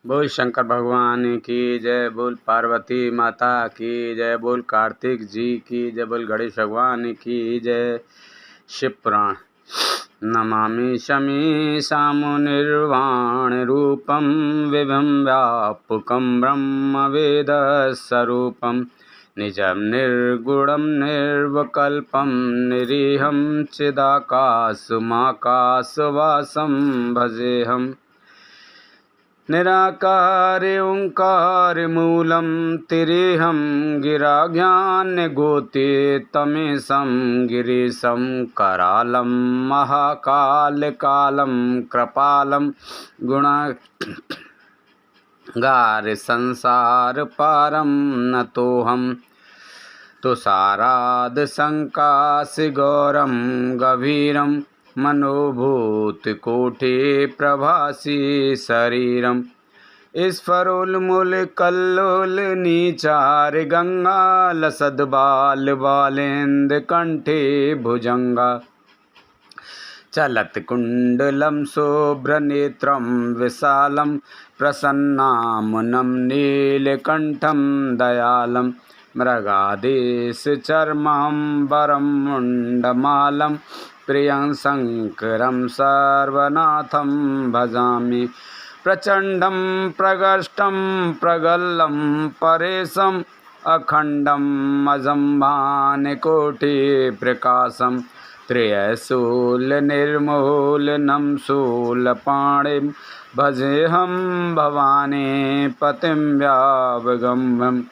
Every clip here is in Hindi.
बोल शंकर भगवान की जय, बोल पार्वती माता की जय, बोल कार्तिक जी की जय, बोल गणेश भगवान की जय। शिव पुराण। नमामि शमीशामुनिर्वाण रूपं विभं व्यापकं ब्रह्मवेदस्वरूपं निजं निर्गुणं निर्विकल्पं निरीहं चिदाकाशमाकाशवासं भजेऽहम्। निराकारे ओंकार मूलं तिरेहं गिराज्ञानगोते तमेशं गिरीशं करालं महाकालकालं कृपालं गुणागार संसार पारं नतोऽहं तुषाराद संकाशगौरं गभीरं मनोभूतकोटि प्रभासी शरीरम् स्फुरन्मूलकल्लोलनीचार गङ्गालसद्बालबालेन्दुकण्ठे भुजङ्गा चलत्कुण्डलं शुभ्रनेत्रं विशालं प्रसन्नामुनं नीलकण्ठं दयालं मृगादेशचर्माम्बरं मुण्डमालं प्रियं शङ्करं सर्वनाथं भजामि। प्रचण्डं प्रगष्टं प्रगल्लं परेशम् अखण्डम् अजम्भानकोटिप्रकाशं त्रिशूलनिर्मूलनं शूलपाणिं भजेऽहं भवानी पतिं व्यावगम्यम्।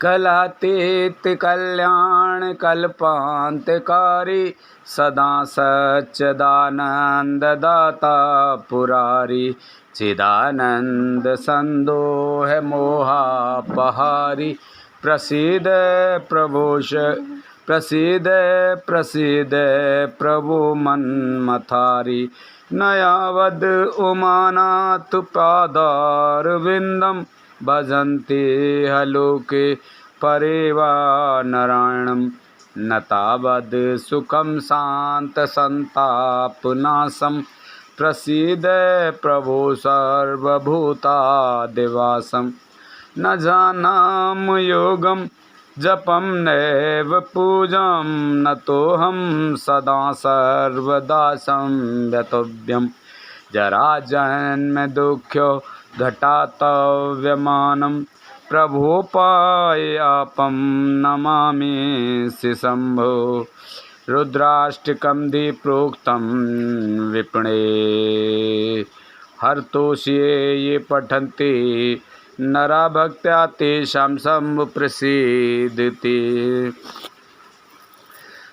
कलातीत कल्याणकल्पान्तकारी सदा सच्चिदानन्ददाता पुरारी चिदानन्द सन्दोह मोहापहारी प्रसीद प्रभुष प्रसीद प्रभु मन्मथारी नयावद उमानाथ पादारविन्दं भजन्ति हलोके परेवा नारायणं न तावद् सुखं शान्तसन्तापनाशं प्रसीद प्रभो सर्वभूतादिवासं न जानामि योगं जपं नैव पूजां नतोऽहं सदा सर्वदा संव्यतव्यं जराजन्म दुःख्यो घटातव्यमानं प्रभोपायापं नमामि शम्भो। रुद्राष्टकं प्रोक्तं विपणे हर्तोषिये ये पठन्ति नरा भक्त्या तेषां समुप्रसीदति।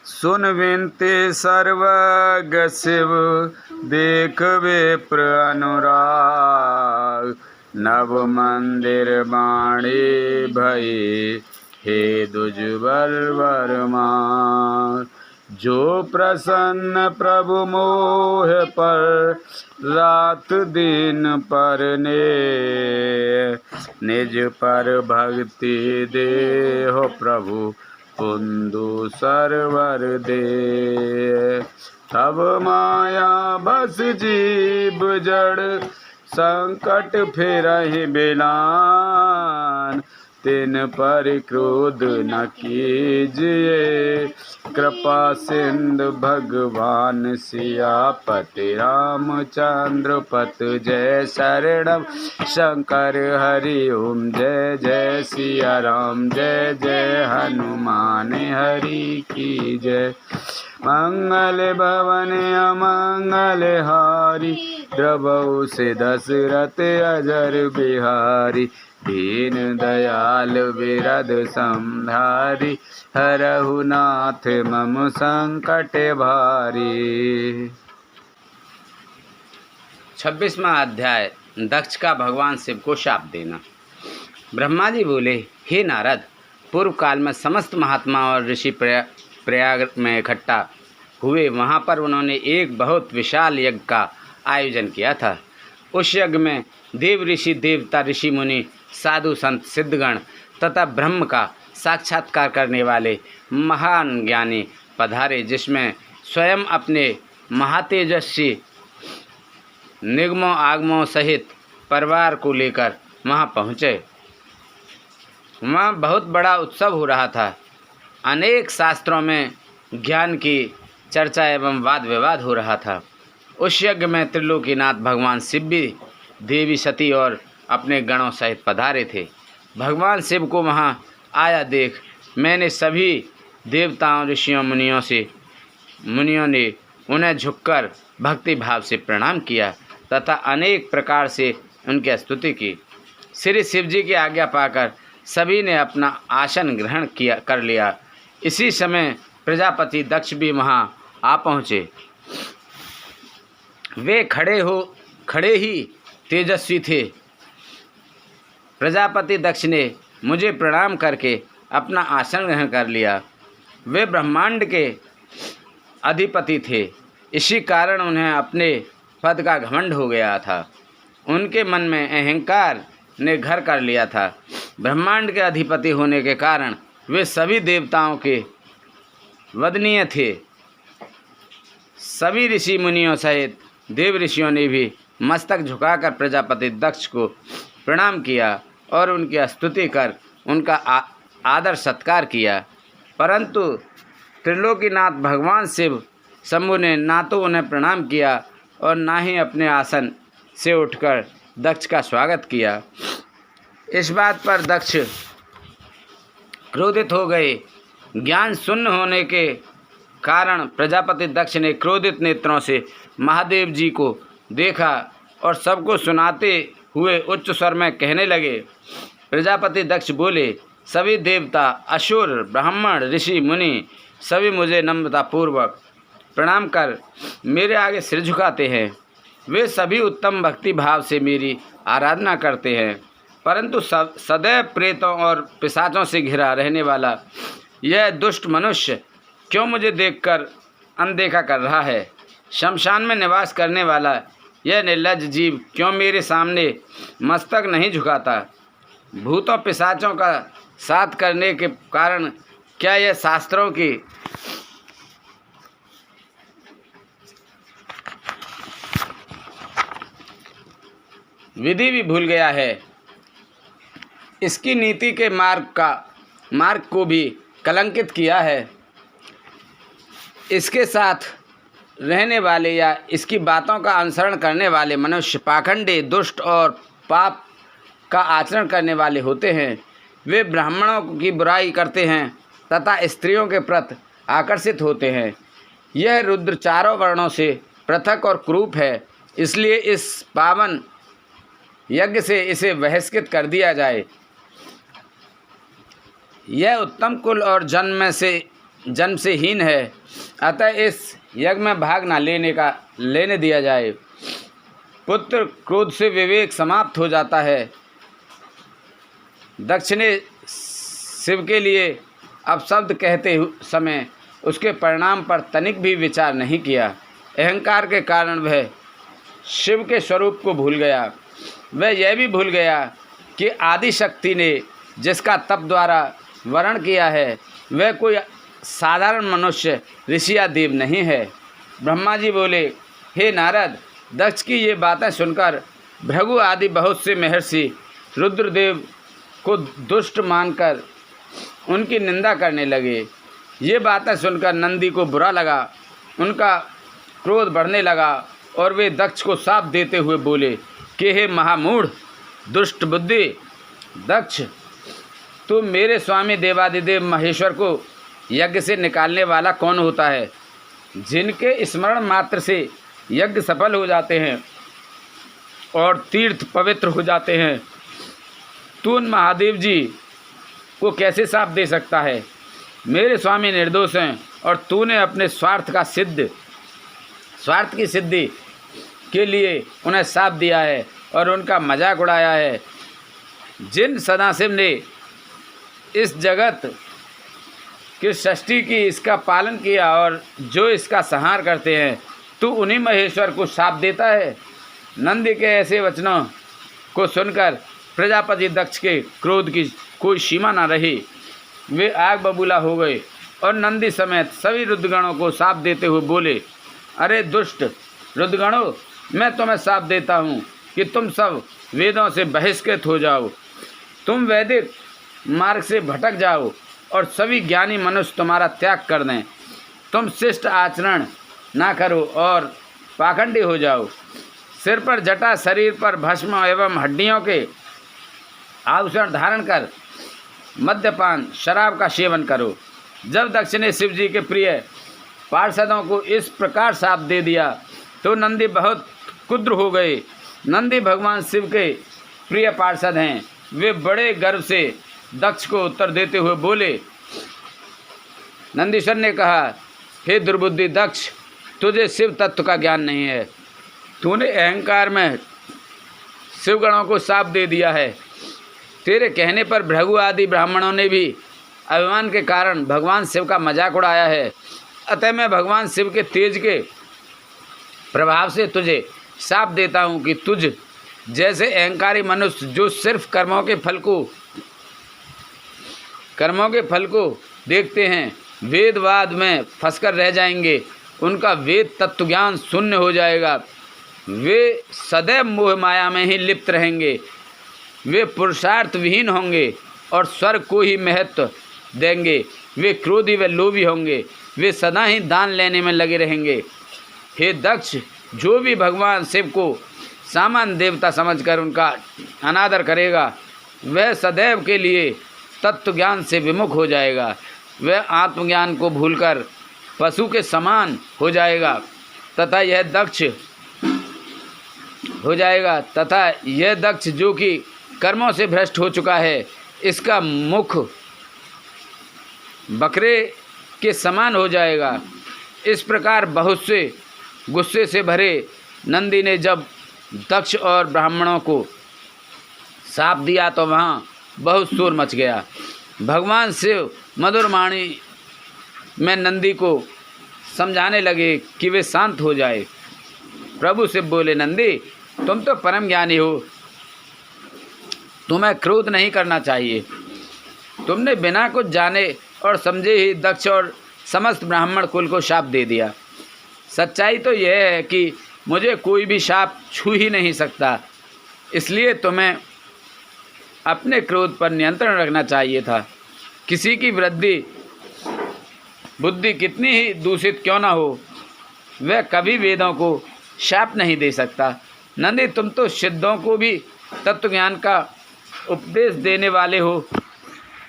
सुन विनते सर्वज्ञ शिव देख विप्र अनुराग नव मंदिर बाणे भये हे दुज्वर वरमान जो प्रसन्न प्रभु मोह पर रात दिन पर ने निज पर भक्ति दे हो प्रभु कुंदु सरवर दे। तब माया बस जीव जड़ संकट फिरहि बिलान तिन पर क्रोध न कीजिए कृपा सिंधु भगवान सियापति रामचंद्र पत जय शरणम शंकर हरि ओम जय जय सिया राम जय जय हनुमान हरि की जय। मंगल भवन अमंगल हारी द्रवौ से दशरथ अजर बिहारी दीन दयाल विरद संहारी हरहु नाथ मम संकट भारी। 26वां अध्याय दक्ष का भगवान शिव को शाप देना। ब्रह्मा जी बोले, हे नारद, पूर्व काल में समस्त महात्मा और ऋषि प्रयाग में इकट्ठा हुए। वहाँ पर उन्होंने एक बहुत विशाल यज्ञ का आयोजन किया था। उस यज्ञ में देव ऋषि, देवता, ऋषि मुनि, साधु संत, सिद्धगण तथा ब्रह्म का साक्षात्कार करने वाले महान ज्ञानी पधारे, जिसमें स्वयं अपने महातेजस्वी निगमों आगमों सहित परिवार को लेकर वहाँ पहुँचे। वहाँ बहुत बड़ा उत्सव हो रहा था। अनेक शास्त्रों में ज्ञान की चर्चा एवं वाद विवाद हो रहा था। उस यज्ञ में त्रिलोकीनाथ भगवान शिव भी देवी सती और अपने गणों सहित पधारे थे। भगवान शिव को वहाँ आया देख मैंने सभी देवताओं ऋषियों मुनियों ने उन्हें झुककर भक्ति भाव से प्रणाम किया तथा अनेक प्रकार से उनकी स्तुति की। श्री शिव जी की आज्ञा पाकर सभी ने अपना आसन ग्रहण कर लिया। इसी समय प्रजापति दक्ष भी वहाँ आ पहुँचे। वे खड़े ही तेजस्वी थे। प्रजापति दक्ष ने मुझे प्रणाम करके अपना आसन ग्रहण कर लिया। वे ब्रह्मांड के अधिपति थे, इसी कारण उन्हें अपने पद का घमंड हो गया था। उनके मन में अहंकार ने घर कर लिया था। ब्रह्मांड के अधिपति होने के कारण वे सभी देवताओं के वंदनीय थे। सभी ऋषि मुनियों सहित देव ऋषियों ने भी मस्तक झुकाकर प्रजापति दक्ष को प्रणाम किया और उनकी स्तुति कर उनका आदर सत्कार किया। परंतु त्रिलोकीनाथ भगवान शिव शंभु ने ना तो उन्हें प्रणाम किया और ना ही अपने आसन से उठकर दक्ष का स्वागत किया। इस बात पर दक्ष क्रोधित हो गए। ज्ञान शून्य होने के कारण प्रजापति दक्ष ने क्रोधित नेत्रों से महादेव जी को देखा और सबको सुनाते हुए उच्च स्वर में कहने लगे। प्रजापति दक्ष बोले, सभी देवता, असुर, ब्राह्मण, ऋषि, मुनि सभी मुझे नम्रतापूर्वक प्रणाम कर मेरे आगे सिर झुकाते हैं। वे सभी उत्तम भक्ति भाव से मेरी आराधना करते हैं, परंतु सदैव प्रेतों और पिशाचों से घिरा रहने वाला यह दुष्ट मनुष्य क्यों मुझे देखकर अनदेखा कर रहा है? शमशान में निवास करने वाला यह निर्लज्ज जीव क्यों मेरे सामने मस्तक नहीं झुकाता? भूतों पिशाचों का साथ करने के कारण क्या यह शास्त्रों की विधि भी भूल गया है? इसकी नीति के मार्ग को भी कलंकित किया है। इसके साथ रहने वाले या इसकी बातों का अनुसरण करने वाले मनुष्य पाखंडी, दुष्ट और पाप का आचरण करने वाले होते हैं। वे ब्राह्मणों की बुराई करते हैं तथा स्त्रियों के प्रति आकर्षित होते हैं। यह रुद्र चारों वर्णों से पृथक और क्रूप है, इसलिए इस पावन यज्ञ से इसे बहिष्कृत कर दिया जाए। यह उत्तम कुल और जन्म से हीन है, अतः इस यज्ञ में भाग न लेने दिया जाए। पुत्र क्रोध से विवेक समाप्त हो जाता है। दक्ष ने शिव के लिए अपशब्द कहते समय उसके परिणाम पर तनिक भी विचार नहीं किया। अहंकार के कारण वह शिव के स्वरूप को भूल गया। वह यह भी भूल गया कि आदि शक्ति ने जिसका तप द्वारा वर्ण किया है वह कोई साधारण मनुष्य, ऋषि या देव नहीं है। ब्रह्मा जी बोले, हे नारद, दक्ष की ये बातें सुनकर भृगु आदि बहुत से महर्षि रुद्रदेव को दुष्ट मानकर उनकी निंदा करने लगे। ये बातें सुनकर नंदी को बुरा लगा, उनका क्रोध बढ़ने लगा और वे दक्ष को शाप देते हुए बोले कि हे महामूढ़, दुष्ट बुद्धि दक्ष, तू मेरे स्वामी देवादिदेव महेश्वर को यज्ञ से निकालने वाला कौन होता है? जिनके स्मरण मात्र से यज्ञ सफल हो जाते हैं और तीर्थ पवित्र हो जाते हैं, तू उन महादेव जी को कैसे शाप दे सकता है? मेरे स्वामी निर्दोष हैं और तूने अपने स्वार्थ की सिद्धि के लिए उन्हें शाप दिया है और उनका मजाक उड़ाया है। जिन सदाशिव ने इस जगत की सृष्टि की इसका पालन किया और जो इसका संहार करते हैं, तू उन्हीं महेश्वर को शाप देता है। नंदी के ऐसे वचनों को सुनकर प्रजापति दक्ष के क्रोध की कोई सीमा न रही। वे आग बबूला हो गए और नंदी समेत सभी रुद्रगणों को शाप देते हुए बोले, अरे दुष्ट रुद्रगणों, मैं तुम्हें श्राप देता हूँ कि तुम सब वेदों से बहिष्कृत हो जाओ, तुम वैदिक मार्ग से भटक जाओ और सभी ज्ञानी मनुष्य तुम्हारा त्याग कर दें। तुम शिष्ट आचरण ना करो और पाखंडी हो जाओ। सिर पर जटा, शरीर पर भस्म एवं हड्डियों के आभूषण धारण कर मद्यपान शराब का सेवन करो। जब दक्ष ने शिव जी के प्रिय पार्षदों को इस प्रकार शाप दे दिया तो नंदी बहुत क्रुद्ध हो गए। नंदी भगवान शिव के प्रिय पार्षद हैं। वे बड़े गर्व से दक्ष को उत्तर देते हुए बोले। नंदीश्वर ने कहा, हे दुर्बुद्धि दक्ष, तुझे शिव तत्व का ज्ञान नहीं है। तूने अहंकार में शिवगणों को शाप दे दिया है। तेरे कहने पर भृगु आदि ब्राह्मणों ने भी अभिमान के कारण भगवान शिव का मजाक उड़ाया है। अतः मैं भगवान शिव के तेज के प्रभाव से तुझे शाप देता हूँ कि तुझ जैसे अहंकारी मनुष्य जो सिर्फ कर्मों के फल को देखते हैं, वेदवाद में फंसकर रह जाएंगे। उनका वेद तत्व ज्ञान शून्य हो जाएगा। वे सदैव मोह माया में ही लिप्त रहेंगे। वे पुरुषार्थ विहीन होंगे और स्वर्ग को ही महत्व देंगे। वे क्रोधी व लोभी होंगे। वे सदा ही दान लेने में लगे रहेंगे। हे दक्ष, जो भी भगवान शिव को सामान्य देवता समझकर उनका अनादर करेगा, वह सदैव के लिए तत्व ज्ञान से विमुख हो जाएगा। वह आत्मज्ञान को भूलकर पशु के समान हो जाएगा तथा यह दक्ष जो कि कर्मों से भ्रष्ट हो चुका है, इसका मुख बकरे के समान हो जाएगा। इस प्रकार बहुत से गुस्से से भरे नंदी ने जब दक्ष और ब्राह्मणों को शाप दिया तो वहाँ बहुत शोर मच गया। भगवान शिव मधुर वाणी में नंदी को समझाने लगे कि वे शांत हो जाए। प्रभु शिव बोले, नंदी, तुम तो परम ज्ञानी हो, तुम्हें क्रोध नहीं करना चाहिए। तुमने बिना कुछ जाने और समझे ही दक्ष और समस्त ब्राह्मण कुल को शाप दे दिया। सच्चाई तो यह है कि मुझे कोई भी शाप छू ही नहीं सकता, इसलिए तुम्हें अपने क्रोध पर नियंत्रण रखना चाहिए था। किसी की बुद्धि कितनी ही दूषित क्यों ना हो, वह कभी वेदों को शाप नहीं दे सकता। नंदी, तुम तो सिद्धों को भी तत्व ज्ञान का उपदेश देने वाले हो।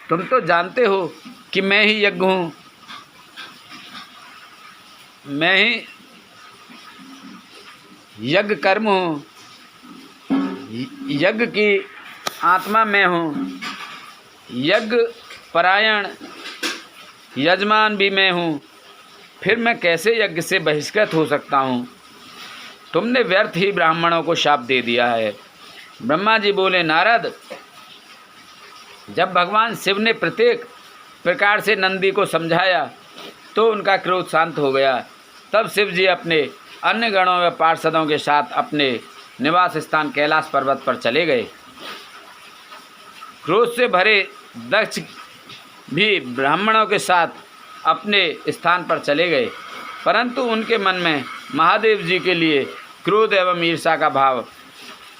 तुम तो जानते हो कि मैं ही यज्ञ हूँ, मैं ही यज्ञ कर्म हूँ, यज्ञ की आत्मा मैं हूँ, यज्ञ परायण यजमान भी मैं हूँ। फिर मैं कैसे यज्ञ से बहिष्कृत हो सकता हूँ? तुमने व्यर्थ ही ब्राह्मणों को शाप दे दिया है। ब्रह्मा जी बोले, नारद, जब भगवान शिव ने प्रत्येक प्रकार से नंदी को समझाया तो उनका क्रोध शांत हो गया। तब शिव जी अपने अन्य गणों व पार्षदों के साथ अपने निवास स्थान कैलाश पर्वत पर चले गए। क्रोध से भरे दक्ष भी ब्राह्मणों के साथ अपने स्थान पर चले गए, परंतु उनके मन में महादेव जी के लिए क्रोध एवं ईर्षा का भाव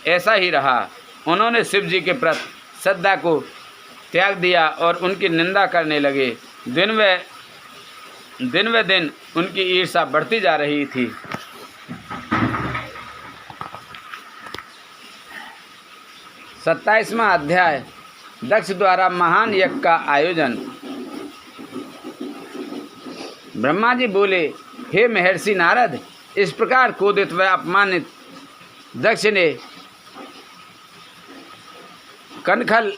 ऐसा ही रहा। उन्होंने शिव जी के प्रति श्रद्धा को त्याग दिया और उनकी निंदा करने लगे। दिन व दिन उनकी ईर्षा बढ़ती जा रही थी। सत्ताईसवां अध्याय, दक्ष द्वारा महान यज्ञ का आयोजन। ब्रह्मा जी बोले, हे महर्षि नारद, इस प्रकार क्रोधित व अपमानित दक्ष ने कनखल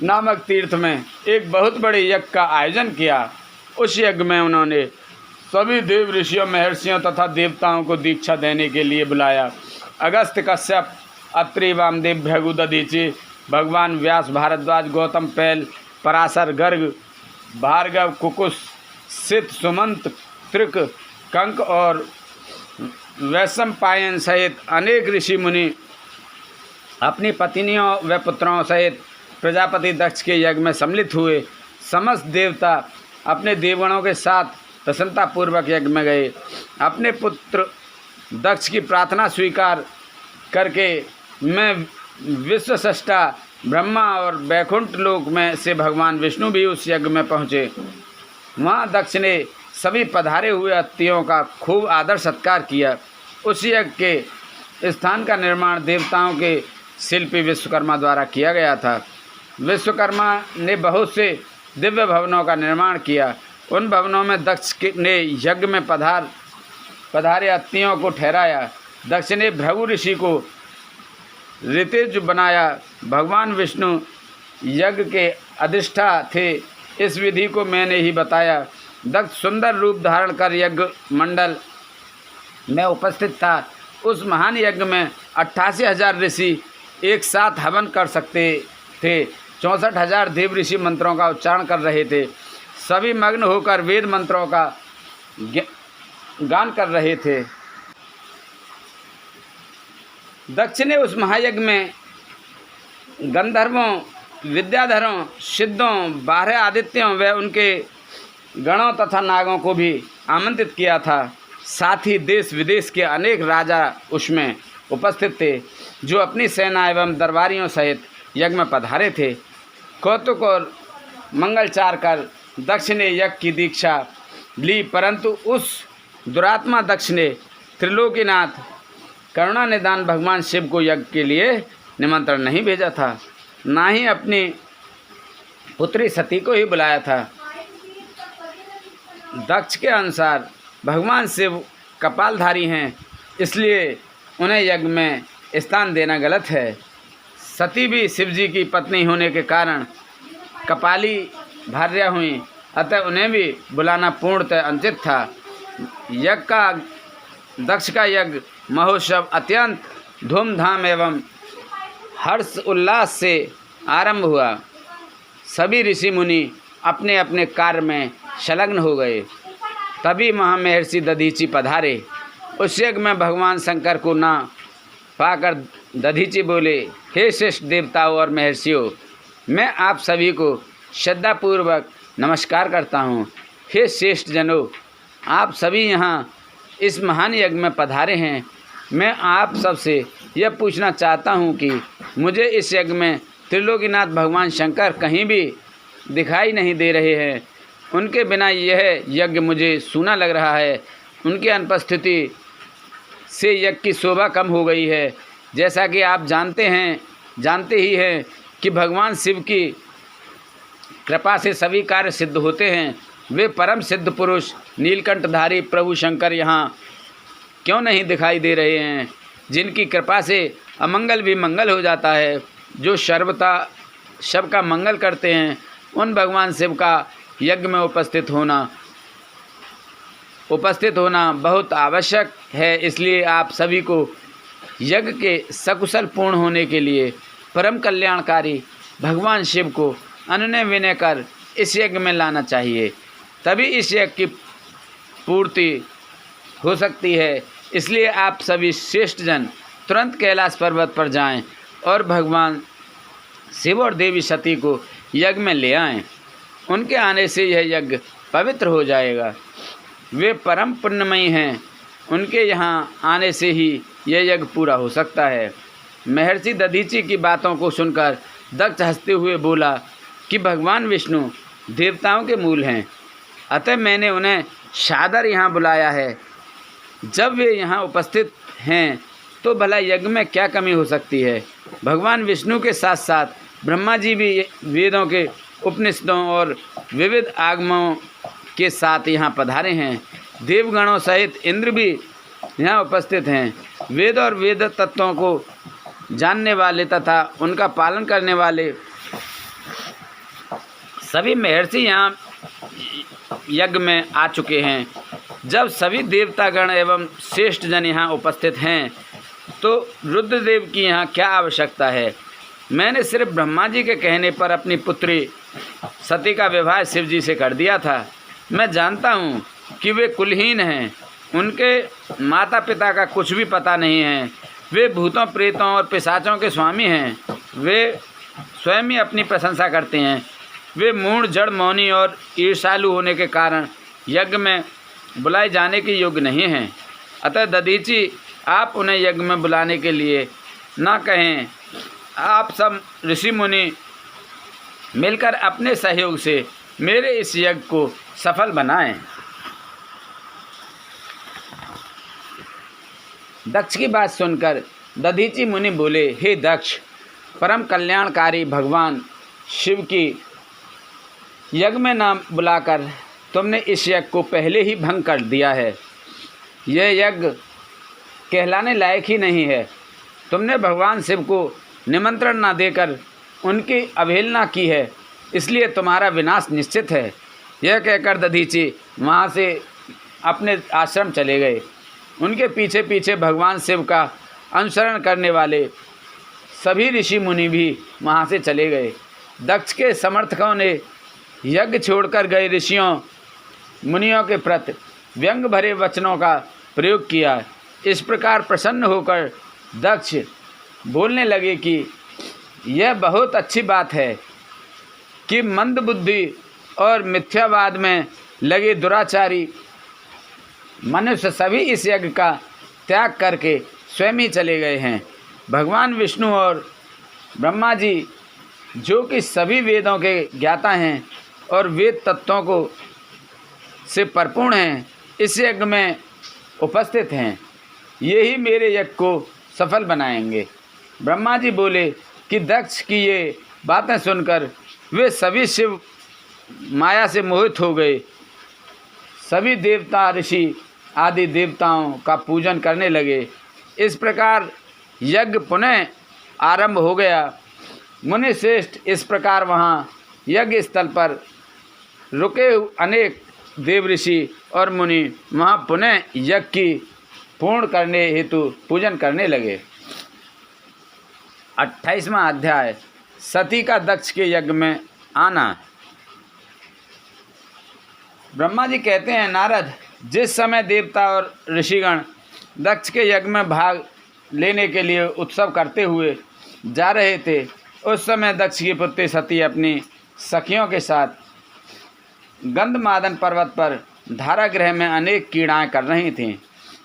नामक तीर्थ में एक बहुत बड़े यज्ञ का आयोजन किया। उस यज्ञ में उन्होंने सभी देव ऋषियों, महर्षियों तथा देवताओं को दीक्षा देने के लिए बुलाया। अगस्त्य, कश्यप, अत्रि, वामदेव, भृगु, दधीचि, भगवान व्यास, भारद्वाज, गौतम, पैल, पराशर, गर्ग, भार्गव, कुकुस, सित, सुमंत, त्रिक, कंक और वैशंपायन सहित अनेक ऋषि मुनि अपनी पत्नियों व पुत्रों सहित प्रजापति दक्ष के यज्ञ में सम्मिलित हुए। समस्त देवता अपने देवगणों के साथ प्रसन्नतापूर्वक यज्ञ में गए। अपने पुत्र दक्ष की प्रार्थना स्वीकार करके मैं विश्व सृष्टा ब्रह्मा और वैकुंठ लोक में से भगवान विष्णु भी उस यज्ञ में पहुँचे। वहाँ दक्ष ने सभी पधारे हुए अतिथियों का खूब आदर सत्कार किया। उस यज्ञ के स्थान का निर्माण देवताओं के शिल्पी विश्वकर्मा द्वारा किया गया था। विश्वकर्मा ने बहुत से दिव्य भवनों का निर्माण किया। उन भवनों में दक्ष ने यज्ञ में पधारे अतिथियों को ठहराया। दक्ष ने भृगु ऋषि को ऋतेज बनाया। भगवान विष्णु यज्ञ के अधिष्ठा थे। इस विधि को मैंने ही बताया। दक्ष सुंदर रूप धारण कर यज्ञ मंडल में उपस्थित था। उस महान यज्ञ में 88,000 ऋषि एक साथ हवन कर सकते थे। 64,000 देव ऋषि मंत्रों का उच्चारण कर रहे थे। सभी मग्न होकर वेद मंत्रों का गान कर रहे थे। दक्ष ने उस महायज्ञ में गंधर्वों, विद्याधरों, सिद्धों, 12 आदित्यों व उनके गणों तथा नागों को भी आमंत्रित किया था। साथ ही देश विदेश के अनेक राजा उसमें उपस्थित थे, जो अपनी सेना एवं दरबारियों सहित यज्ञ में पधारे थे। कौतुक और मंगलचार कर दक्ष ने यज्ञ की दीक्षा ली, परंतु उस दुरात्मा दक्ष ने त्रिलोकीनाथ करुणा निदान भगवान शिव को यज्ञ के लिए निमंत्रण नहीं भेजा था, ना ही अपनी पुत्री सती को ही बुलाया था। दक्ष के अनुसार भगवान शिव कपालधारी हैं, इसलिए उन्हें यज्ञ में स्थान देना गलत है। सती भी शिवजी की पत्नी होने के कारण कपाली भार्या हुई, अतः उन्हें भी बुलाना पूर्णतः अनुचित था। दक्ष का यज्ञ महोत्सव अत्यंत धूमधाम एवं हर्ष उल्लास से आरंभ हुआ। सभी ऋषि मुनि अपने अपने कार्य में संलग्न हो गए। तभी महर्षि दधीचि पधारे। उस यज्ञ में भगवान शंकर को ना पाकर दधीचि बोले, हे श्रेष्ठ देवताओं और महर्षियों, मैं आप सभी को श्रद्धापूर्वक नमस्कार करता हूँ। हे श्रेष्ठ जनों, आप सभी यहाँ इस महान यज्ञ में पधारे हैं। मैं आप सबसे यह पूछना चाहता हूँ कि मुझे इस यज्ञ में त्रिलोकीनाथ भगवान शंकर कहीं भी दिखाई नहीं दे रहे हैं। उनके बिना यह यज्ञ मुझे सूना लग रहा है। उनकी अनुपस्थिति से यज्ञ की शोभा कम हो गई है। जैसा कि आप जानते ही हैं कि भगवान शिव की कृपा से सभी कार्य सिद्ध होते हैं। वे परम सिद्ध पुरुष नीलकंठधारी प्रभु शंकर यहाँ क्यों नहीं दिखाई दे रहे हैं, जिनकी कृपा से अमंगल भी मंगल हो जाता है, जो सर्वथा सबका मंगल करते हैं। उन भगवान शिव का यज्ञ में उपस्थित होना बहुत आवश्यक है। इसलिए आप सभी को यज्ञ के सकुशल पूर्ण होने के लिए परम कल्याणकारी भगवान शिव को अनुनय विनय कर इस यज्ञ में लाना चाहिए, तभी इस यज्ञ की पूर्ति हो सकती है। इसलिए आप सभी श्रेष्ठ जन तुरंत कैलाश पर्वत पर जाएं और भगवान शिव और देवी सती को यज्ञ में ले आएं। उनके आने से यह यज्ञ पवित्र हो जाएगा। वे परम पुण्यमयी हैं। उनके यहाँ आने से ही यह यज्ञ पूरा हो सकता है। महर्षि दधीचि की बातों को सुनकर दक्ष हंसते हुए बोला कि भगवान विष्णु देवताओं के मूल हैं, अतः मैंने उन्हें सादर यहाँ बुलाया है। जब वे यहाँ उपस्थित हैं तो भला यज्ञ में क्या कमी हो सकती है। भगवान विष्णु के साथ साथ ब्रह्मा जी भी वेदों के उपनिषदों और विविध आगमों के साथ यहाँ पधारे हैं। देवगणों सहित इंद्र भी यहाँ उपस्थित हैं। वेद और वेद तत्वों को जानने वाले तथा उनका पालन करने वाले सभी महर्षि यहाँ यज्ञ में आ चुके हैं। जब सभी देवतागण एवं श्रेष्ठ जन यहाँ उपस्थित हैं तो रुद्रदेव की यहाँ क्या आवश्यकता है। मैंने सिर्फ ब्रह्मा जी के कहने पर अपनी पुत्री सती का विवाह शिव जी से कर दिया था। मैं जानता हूँ कि वे कुलहीन हैं, उनके माता पिता का कुछ भी पता नहीं है। वे भूतों प्रेतों और पिशाचों के स्वामी हैं। वे स्वयं ही अपनी प्रशंसा करते हैं। वे मूढ़ जड़ मौनी और ईर्ष्यालु होने के कारण यज्ञ में बुलाए जाने के योग्य नहीं हैं। अतः दधीचि आप उन्हें यज्ञ में बुलाने के लिए ना कहें। आप सब ऋषि मुनि मिलकर अपने सहयोग से मेरे इस यज्ञ को सफल बनाएं। दक्ष की बात सुनकर दधीचि मुनि बोले, हे दक्ष, परम कल्याणकारी भगवान शिव की यज्ञ में ना बुलाकर तुमने इस यज्ञ को पहले ही भंग कर दिया है। यह यज्ञ कहलाने लायक ही नहीं है। तुमने भगवान शिव को निमंत्रण ना देकर उनकी अवहेलना की है, इसलिए तुम्हारा विनाश निश्चित है। यह कहकर दधीचि वहाँ से अपने आश्रम चले गए। उनके पीछे पीछे भगवान शिव का अनुसरण करने वाले सभी ऋषि मुनि भी वहाँ से चले गए। दक्ष के समर्थकों ने यज्ञ छोड़कर गए ऋषियों मुनियों के प्रति व्यंग भरे वचनों का प्रयोग किया। इस प्रकार प्रसन्न होकर दक्ष बोलने लगे कि यह बहुत अच्छी बात है कि मंद बुद्धि और मिथ्यावाद में लगे दुराचारी मनुष्य सभी इस यज्ञ का त्याग करके स्वयं ही चले गए हैं। भगवान विष्णु और ब्रह्मा जी, जो कि सभी वेदों के ज्ञाता हैं और वेद तत्वों को से परिपूर्ण हैं, इस यज्ञ में उपस्थित हैं। यही मेरे यज्ञ को सफल बनाएंगे। ब्रह्मा जी बोले कि दक्ष की ये बातें सुनकर वे सभी शिव माया से मोहित हो गए। सभी देवता ऋषि आदि देवताओं का पूजन करने लगे। इस प्रकार यज्ञ पुनः आरंभ हो गया। मुनि श्रेष्ठ इस प्रकार वहाँ यज्ञ स्थल पर रुके अनेक देव ऋषि और मुनि वहाँ पुनः यज्ञ की पूर्ण करने हेतु पूजन करने लगे। 28वां अध्याय, सती का दक्ष के यज्ञ में आना। ब्रह्मा जी कहते हैं, नारद, जिस समय देवता और ऋषिगण दक्ष के यज्ञ में भाग लेने के लिए उत्सव करते हुए जा रहे थे, उस समय दक्ष की पुत्री सती अपनी सखियों के साथ गंधमादन पर्वत पर धारागृह में अनेक क्रीड़ाएँ कर रही थीं।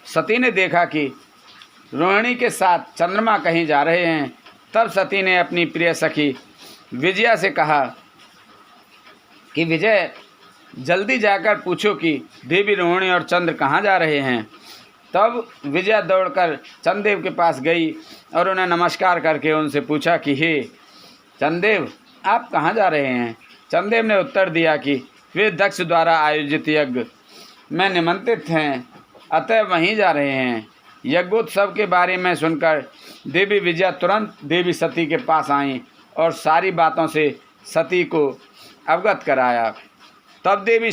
सती ने देखा कि रोहिणी के साथ चंद्रमा कहीं जा रहे हैं। तब सती ने अपनी प्रिय सखी विजया से कहा कि विजय, जल्दी जाकर पूछो कि देवी रोहिणी और चंद्र कहाँ जा रहे हैं। तब विजया दौड़कर चंद्रदेव के पास गई और उन्हें नमस्कार करके उनसे पूछा कि हे चंद्रदेव, आप कहाँ जा रहे हैं। चंद्रदेव ने उत्तर दिया कि वे दक्ष द्वारा आयोजित यज्ञ में निमंत्रित हैं, अतः वहीं जा रहे हैं। यज्ञोत्सव के बारे में सुनकर देवी विजया तुरंत देवी सती के पास आईं और सारी बातों से सती को अवगत कराया। तब देवी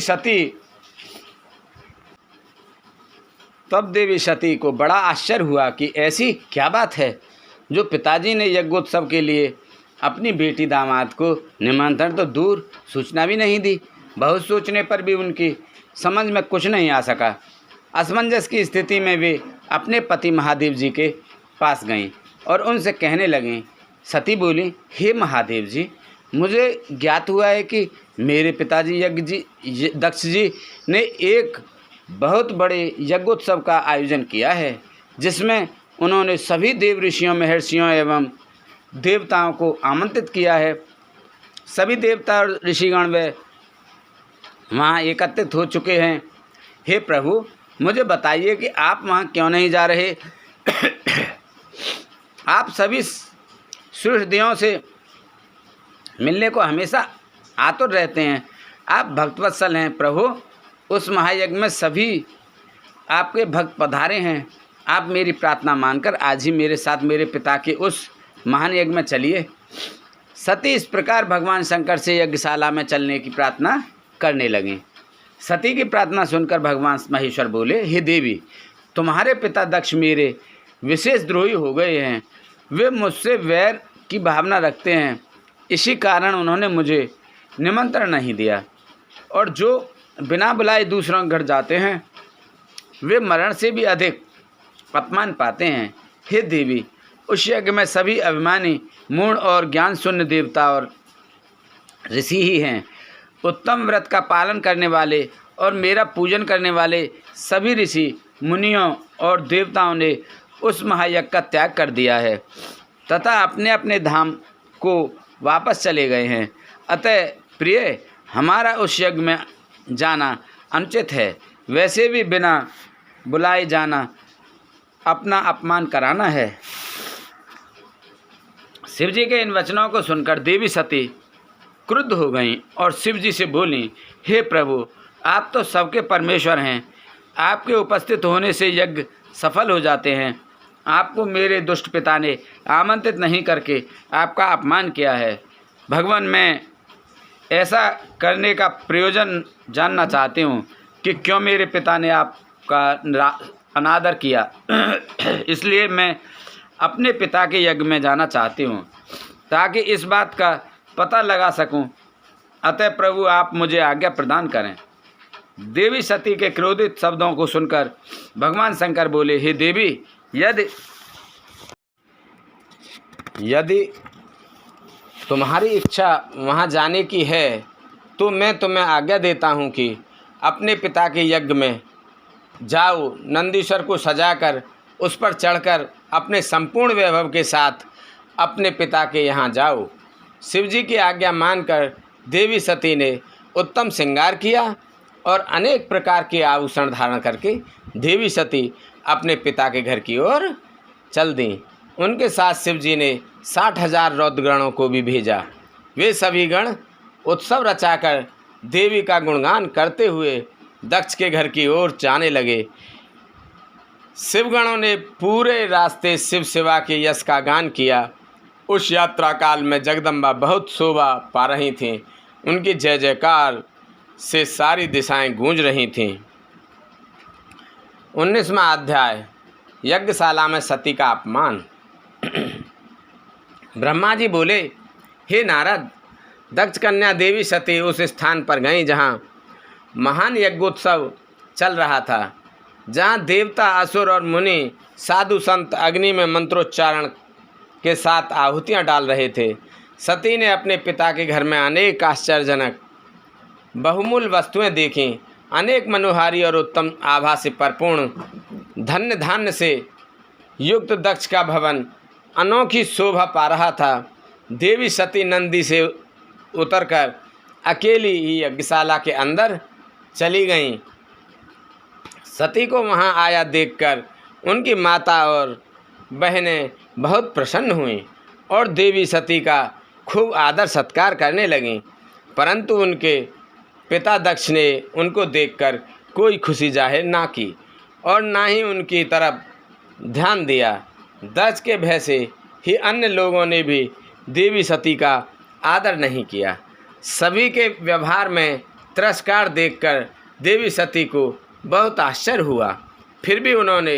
सती को बड़ा आश्चर्य हुआ कि ऐसी क्या बात है जो पिताजी ने यज्ञोत्सव के लिए अपनी बेटी दामाद को निमंत्रण तो दूर सूचना भी नहीं दी। बहुत सोचने पर भी उनकी समझ में कुछ नहीं आ सका। असमंजस की स्थिति में वे अपने पति महादेव जी के पास गईं और उनसे कहने लगीं। सती बोली, हे महादेव जी, मुझे ज्ञात हुआ है कि मेरे पिताजी दक्ष जी ने एक बहुत बड़े यज्ञोत्सव का आयोजन किया है, जिसमें उन्होंने सभी देव ऋषियों महर्षियों एवं देवताओं को आमंत्रित किया है। सभी देवता और ऋषिगण वे वहाँ एकत्रित हो चुके हैं। हे प्रभु, मुझे बताइए कि आप वहाँ क्यों नहीं जा रहे। आप सभी सुहृदयों से मिलने को हमेशा आतुर रहते हैं। आप भक्तवत्सल हैं प्रभु। उस महायज्ञ में सभी आपके भक्त पधारे हैं। आप मेरी प्रार्थना मानकर आज ही मेरे साथ मेरे पिता के उस महान यज्ञ में चलिए। सती इस प्रकार भगवान शंकर से यज्ञशाला में चलने की प्रार्थना करने लगीं। सती की प्रार्थना सुनकर भगवान महेश्वर बोले, हे देवी, तुम्हारे पिता दक्ष मेरे विशेष द्रोही हो गए हैं। वे मुझसे वैर की भावना रखते हैं। इसी कारण उन्होंने मुझे निमंत्रण नहीं दिया, और जो बिना बुलाए दूसरों के घर जाते हैं वे मरण से भी अधिक अपमान पाते हैं। हे देवी, उस यज्ञ में सभी अभिमानी मूढ़ और ज्ञान शून्य देवता और ऋषि ही हैं। उत्तम व्रत का पालन करने वाले और मेरा पूजन करने वाले सभी ऋषि मुनियों और देवताओं ने उस महायज्ञ का त्याग कर दिया है तथा अपने अपने धाम को वापस चले गए हैं। अतः प्रिय, हमारा उस यज्ञ में जाना अनुचित है। वैसे भी बिना बुलाए जाना अपना अपमान कराना है। शिव जी के इन वचनों को सुनकर देवी सती क्रुद्ध हो गईं और शिव जी से बोलीं, हे प्रभु, आप तो सबके परमेश्वर हैं। आपके उपस्थित होने से यज्ञ सफल हो जाते हैं। आपको मेरे दुष्ट पिता ने आमंत्रित नहीं करके आपका अपमान किया है। भगवान, मैं ऐसा करने का प्रयोजन जानना चाहती हूँ कि क्यों मेरे पिता ने आपका अनादर किया। इसलिए मैं अपने पिता के यज्ञ में जाना चाहती हूँ ताकि इस बात का पता लगा सकूँ। अतः प्रभु, आप मुझे आज्ञा प्रदान करें। देवी सती के क्रोधित शब्दों को सुनकर भगवान शंकर बोले, हे देवी, यदि तुम्हारी इच्छा वहाँ जाने की है तो मैं तुम्हें आज्ञा देता हूँ कि अपने पिता के यज्ञ में जाओ। नंदीश्वर को सजाकर उस पर चढ़कर अपने संपूर्ण वैभव के साथ अपने पिता के यहाँ जाओ। शिवजी की आज्ञा मानकर देवी सती ने उत्तम श्रृंगार किया और अनेक प्रकार के आभूषण धारण करके देवी सती अपने पिता के घर की ओर चल दी। उनके साथ शिवजी ने 60,000 रौद्रगणों को भी भेजा। वे सभी गण उत्सव रचाकर देवी का गुणगान करते हुए दक्ष के घर की ओर जाने लगे। शिवगणों ने पूरे रास्ते शिव सेवा के यश का गान किया। उस यात्रा काल में जगदम्बा बहुत शोभा पा रही थीं। उनकी जय जयकार से सारी दिशाएं गूंज रही थीं। 19वां अध्याय, यज्ञशाला में सती का अपमान। ब्रह्मा जी बोले, हे नारद, दक्ष कन्या देवी सती उस स्थान पर गईं जहाँ महान यज्ञोत्सव चल रहा था, जहाँ देवता, असुर और मुनि, साधु संत अग्नि में मंत्रोच्चारण के साथ आहुतियाँ डाल रहे थे। सती ने अपने पिता के घर में अनेक आश्चर्यजनक बहुमूल्य वस्तुएं देखीं। अनेक मनोहारी और उत्तम आभा से परिपूर्ण धन्य धान्य से युक्त दक्ष का भवन अनोखी शोभा पा रहा था। देवी सती नंदी से उतरकर अकेली ही यज्ञशाला के अंदर चली गईं। सती को वहां आया देखकर उनकी माता और बहनें बहुत प्रसन्न हुईं और देवी सती का खूब आदर सत्कार करने लगीं। परंतु उनके पिता दक्ष ने उनको देखकर कोई खुशी जाहिर ना की और ना ही उनकी तरफ ध्यान दिया। दक्ष के भय से ही अन्य लोगों ने भी देवी सती का आदर नहीं किया। सभी के व्यवहार में तिरस्कार देखकर देवी सती को बहुत आश्चर्य हुआ। फिर भी उन्होंने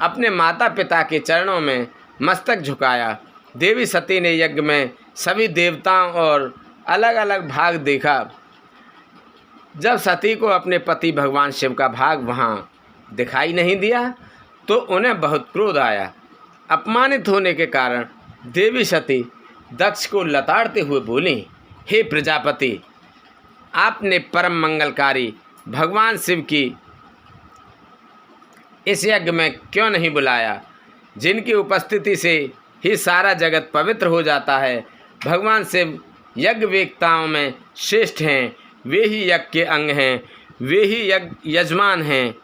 अपने माता पिता के चरणों में मस्तक झुकाया। देवी सती ने यज्ञ में सभी देवताओं और अलग अलग भाग देखा। जब सती को अपने पति भगवान शिव का भाग वहाँ दिखाई नहीं दिया तो उन्हें बहुत क्रोध आया। अपमानित होने के कारण देवी सती दक्ष को लताड़ते हुए बोली, हे प्रजापति, आपने परम मंगलकारी भगवान शिव की इस यज्ञ में क्यों नहीं बुलाया, जिनकी उपस्थिति से ही सारा जगत पवित्र हो जाता है। भगवान शिव यज्ञ वेत्ताओं में श्रेष्ठ हैं। वे ही यज्ञ के अंग हैं, वे ही यज्ञ यजमान हैं।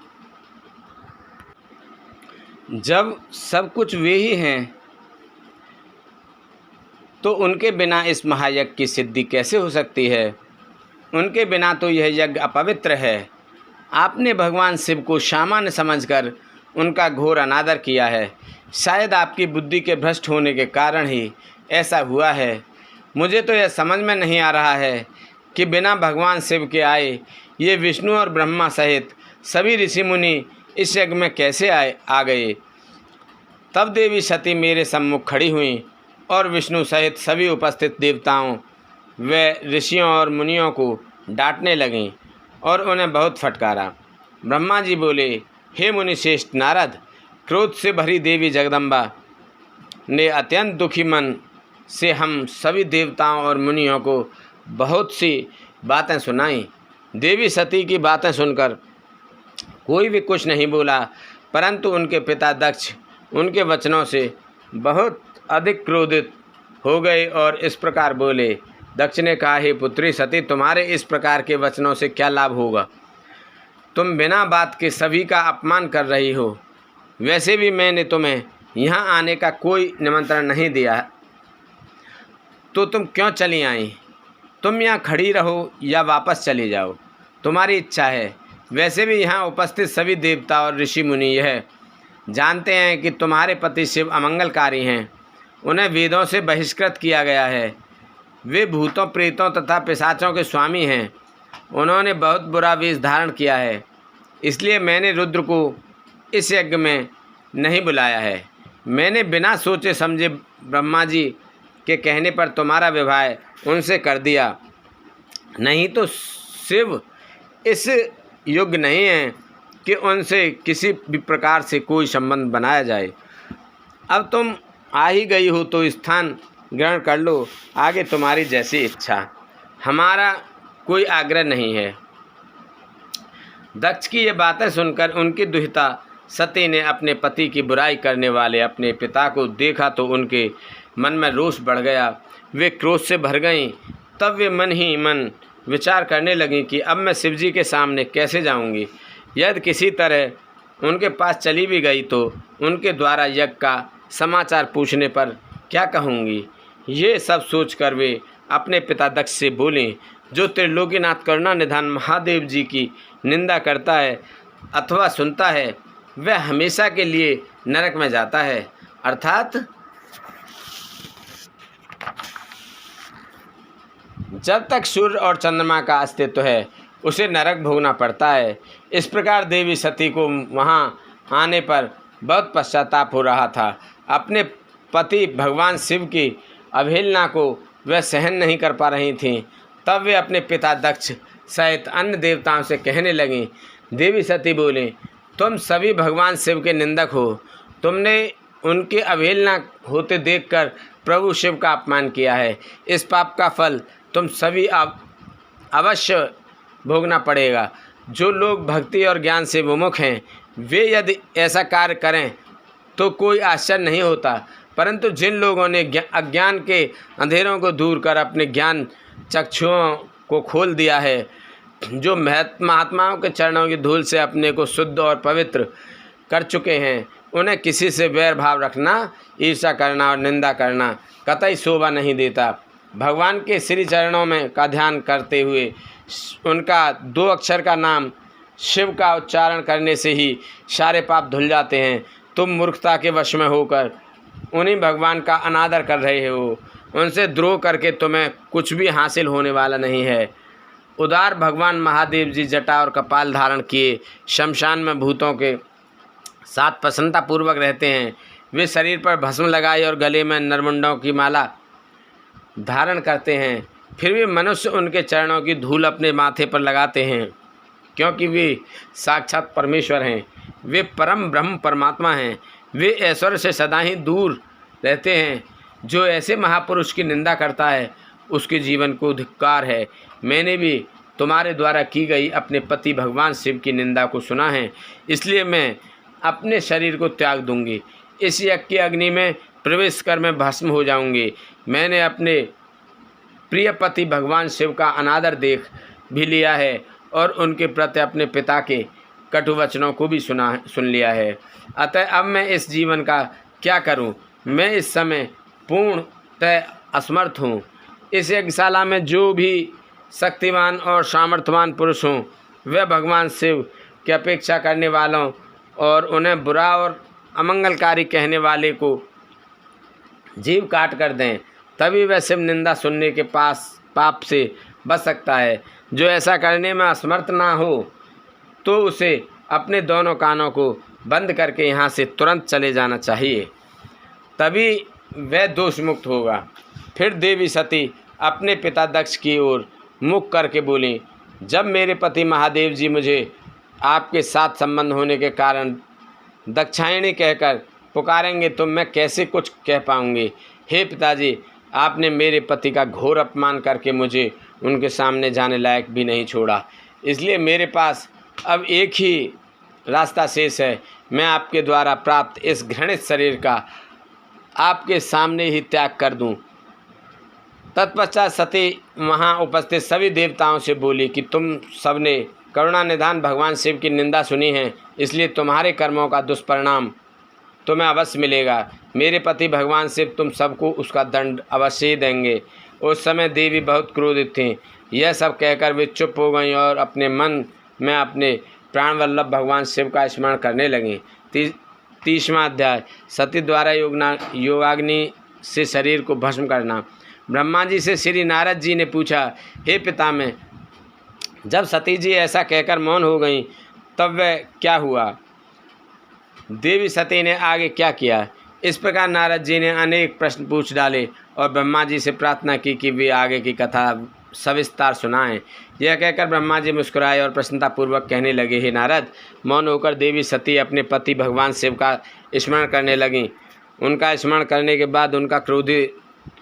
जब सब कुछ वे ही हैं तो उनके बिना इस महायज्ञ की सिद्धि कैसे हो सकती है। उनके बिना तो यह यज्ञ अपवित्र है। आपने भगवान शिव को सामान्य समझकर उनका घोर अनादर किया है। शायद आपकी बुद्धि के भ्रष्ट होने के कारण ही ऐसा हुआ है। मुझे तो यह समझ में नहीं आ रहा है कि बिना भगवान शिव के आए ये विष्णु और ब्रह्मा सहित सभी ऋषि मुनि इस यज्ञ में कैसे आ गए। तब देवी सती मेरे सम्मुख खड़ी हुईं और विष्णु सहित सभी उपस्थित देवताओं व ऋषियों और मुनियों को डांटने लगीं और उन्हें बहुत फटकारा। ब्रह्मा जी बोले, हे मुनिश्रेष्ठ नारद, क्रोध से भरी देवी जगदम्बा ने अत्यंत दुखी मन से हम सभी देवताओं और मुनियों को बहुत सी बातें सुनाईं। देवी सती की बातें सुनकर कोई भी कुछ नहीं बोला, परंतु उनके पिता दक्ष उनके वचनों से बहुत अधिक क्रोधित हो गए और इस प्रकार बोले। दक्ष ने कहा, हे पुत्री सती, तुम्हारे इस प्रकार के वचनों से क्या लाभ होगा? तुम बिना बात के सभी का अपमान कर रही हो। वैसे भी मैंने तुम्हें यहाँ आने का कोई निमंत्रण नहीं दिया, तो तुम क्यों चली आई? तुम यहाँ खड़ी रहो या वापस चली जाओ, तुम्हारी इच्छा है। वैसे भी यहाँ उपस्थित सभी देवता और ऋषि मुनि यह जानते हैं कि तुम्हारे पति शिव अमंगलकारी हैं। उन्हें वेदों से बहिष्कृत किया गया है। वे भूतों, प्रेतों तथा पिशाचों के स्वामी हैं। उन्होंने बहुत बुरा वेश धारण किया है। इसलिए मैंने रुद्र को इस यज्ञ में नहीं बुलाया है। मैंने बिना सोचे समझे ब्रह्मा जी के कहने पर तुम्हारा विवाह उनसे कर दिया। नहीं तो शिव इस योग्य नहीं है कि उनसे किसी भी प्रकार से कोई संबंध बनाया जाए। अब तुम आ ही गई हो तो स्थान ग्रहण कर लो। आगे तुम्हारी जैसी इच्छा, हमारा कोई आग्रह नहीं है। दक्ष की ये बातें सुनकर उनकी दुहिता सती ने अपने पति की बुराई करने वाले अपने पिता को देखा तो उनके मन में रोष बढ़ गया। वे क्रोध से भर गईं। तब वे मन ही मन विचार करने लगीं कि अब मैं शिवजी के सामने कैसे जाऊंगी। यदि किसी तरह उनके पास चली भी गई तो उनके द्वारा यज्ञ का समाचार पूछने पर क्या कहूँगी। ये सब सोचकर वे अपने पिता दक्ष से बोलें, जो त्रिलोकीनाथ करुणा निधान महादेव जी की निंदा करता है अथवा सुनता है, वह हमेशा के लिए नरक में जाता है। अर्थात जब तक सूर्य और चंद्रमा का अस्तित्व है उसे नरक भोगना पड़ता है। इस प्रकार देवी सती को वहाँ आने पर बहुत पश्चाताप हो रहा था। अपने पति भगवान शिव की अवहेलना को वह सहन नहीं कर पा रही थीं। तब वे अपने पिता दक्ष सहित अन्य देवताओं से कहने लगीं। देवी सती बोले, तुम सभी भगवान शिव के निंदक हो। तुमने उनकी अवहेलना होते देखकर प्रभु शिव का अपमान किया है। इस पाप का फल तुम सभी अवश्य भोगना पड़ेगा। जो लोग भक्ति और ज्ञान से विमुख हैं, वे यदि ऐसा कार्य करें तो कोई आश्चर्य नहीं होता, परंतु जिन लोगों ने अज्ञान के अंधेरों को दूर कर अपने ज्ञान चक्षुओं को खोल दिया है, जो महात्माओं के चरणों की धूल से अपने को शुद्ध और पवित्र कर चुके हैं, उन्हें किसी से वैर भाव रखना, ईर्ष्या करना और निंदा करना कतई शोभा नहीं देता। भगवान के श्री चरणों में का ध्यान करते हुए उनका 2 अक्षर का नाम शिव का उच्चारण करने से ही सारे पाप धुल जाते हैं। तुम मूर्खता के वश में होकर उन्हीं भगवान का अनादर कर रहे हो। उनसे द्रोह करके तुम्हें कुछ भी हासिल होने वाला नहीं है। उदार भगवान महादेव जी जटा और कपाल धारण किए शमशान में भूतों के साथ प्रसन्नतापूर्वक रहते हैं। वे शरीर पर भस्म लगाए और गले में नरमुंडों की माला धारण करते हैं। फिर भी मनुष्य उनके चरणों की धूल अपने माथे पर लगाते हैं, क्योंकि वे साक्षात परमेश्वर हैं। वे परम ब्रह्म परमात्मा हैं। वे ऐश्वर्य से सदा ही दूर रहते हैं। जो ऐसे महापुरुष की निंदा करता है उसके जीवन को धिक्कार है। मैंने भी तुम्हारे द्वारा की गई अपने पति भगवान शिव की निंदा को सुना है, इसलिए मैं अपने शरीर को त्याग दूंगी। इस यज्ञ की अग्नि में प्रवेश कर मैं भस्म हो जाऊंगी। मैंने अपने प्रिय पति भगवान शिव का अनादर देख भी लिया है और उनके प्रति अपने पिता के कटु वचनों को भी सुन लिया है। अतः अब मैं इस जीवन का क्या करूं? मैं इस समय पूर्णतः असमर्थ हूं। इस यज्ञशाला में जो भी शक्तिमान और सामर्थ्यवान पुरुष हों, वे भगवान शिव की अपेक्षा करने वालों और उन्हें बुरा और अमंगलकारी कहने वाले को जीव काट कर दें, तभी वह शिव निंदा सुनने के पाप से बच सकता है। जो ऐसा करने में असमर्थ ना हो तो उसे अपने दोनों कानों को बंद करके यहाँ से तुरंत चले जाना चाहिए, तभी वह दोष मुक्त होगा। फिर देवी सती अपने पिता दक्ष की ओर मुख करके बोली, जब मेरे पति महादेव जी मुझे आपके साथ संबंध होने के कारण दक्षायणी कहकर पुकारेंगे तो मैं कैसे कुछ कह पाऊँगी। हे पिताजी, आपने मेरे पति का घोर अपमान करके मुझे उनके सामने जाने लायक भी नहीं छोड़ा। इसलिए मेरे पास अब एक ही रास्ता शेष है मैं आपके द्वारा प्राप्त इस घृणित शरीर का आपके सामने ही त्याग कर दूं। तत्पश्चात सती वहाँ उपस्थित सभी देवताओं से बोली कि तुम सबने करुणा निधान भगवान शिव की निंदा सुनी है, इसलिए तुम्हारे कर्मों का दुष्परिणाम तुम्हें अवश्य मिलेगा। मेरे पति भगवान शिव तुम सबको उसका दंड अवश्य ही देंगे। उस समय देवी बहुत क्रोधित थीं। यह सब कहकर वे चुप हो गईं और अपने मन में अपने प्राणवल्लभ भगवान शिव का स्मरण करने लगीं। 30वां अध्याय सती द्वारा योगाग्नि से शरीर को भस्म करना। ब्रह्मा जी से श्री नारद जी ने पूछा, हे पितामह, जब सती जी ऐसा कहकर मौन हो गईं तब वह क्या हुआ? देवी सती ने आगे क्या किया? इस प्रकार नारद जी ने अनेक प्रश्न पूछ डाले और ब्रह्मा जी से प्रार्थना की कि वे आगे की कथा सविस्तार सुनाएं। यह कहकर ब्रह्मा जी मुस्कुराए और प्रसन्नतापूर्वक कहने लगे, हे नारद, मौन होकर देवी सती अपने पति भगवान शिव का स्मरण करने लगीं। उनका स्मरण करने के बाद उनका क्रोधी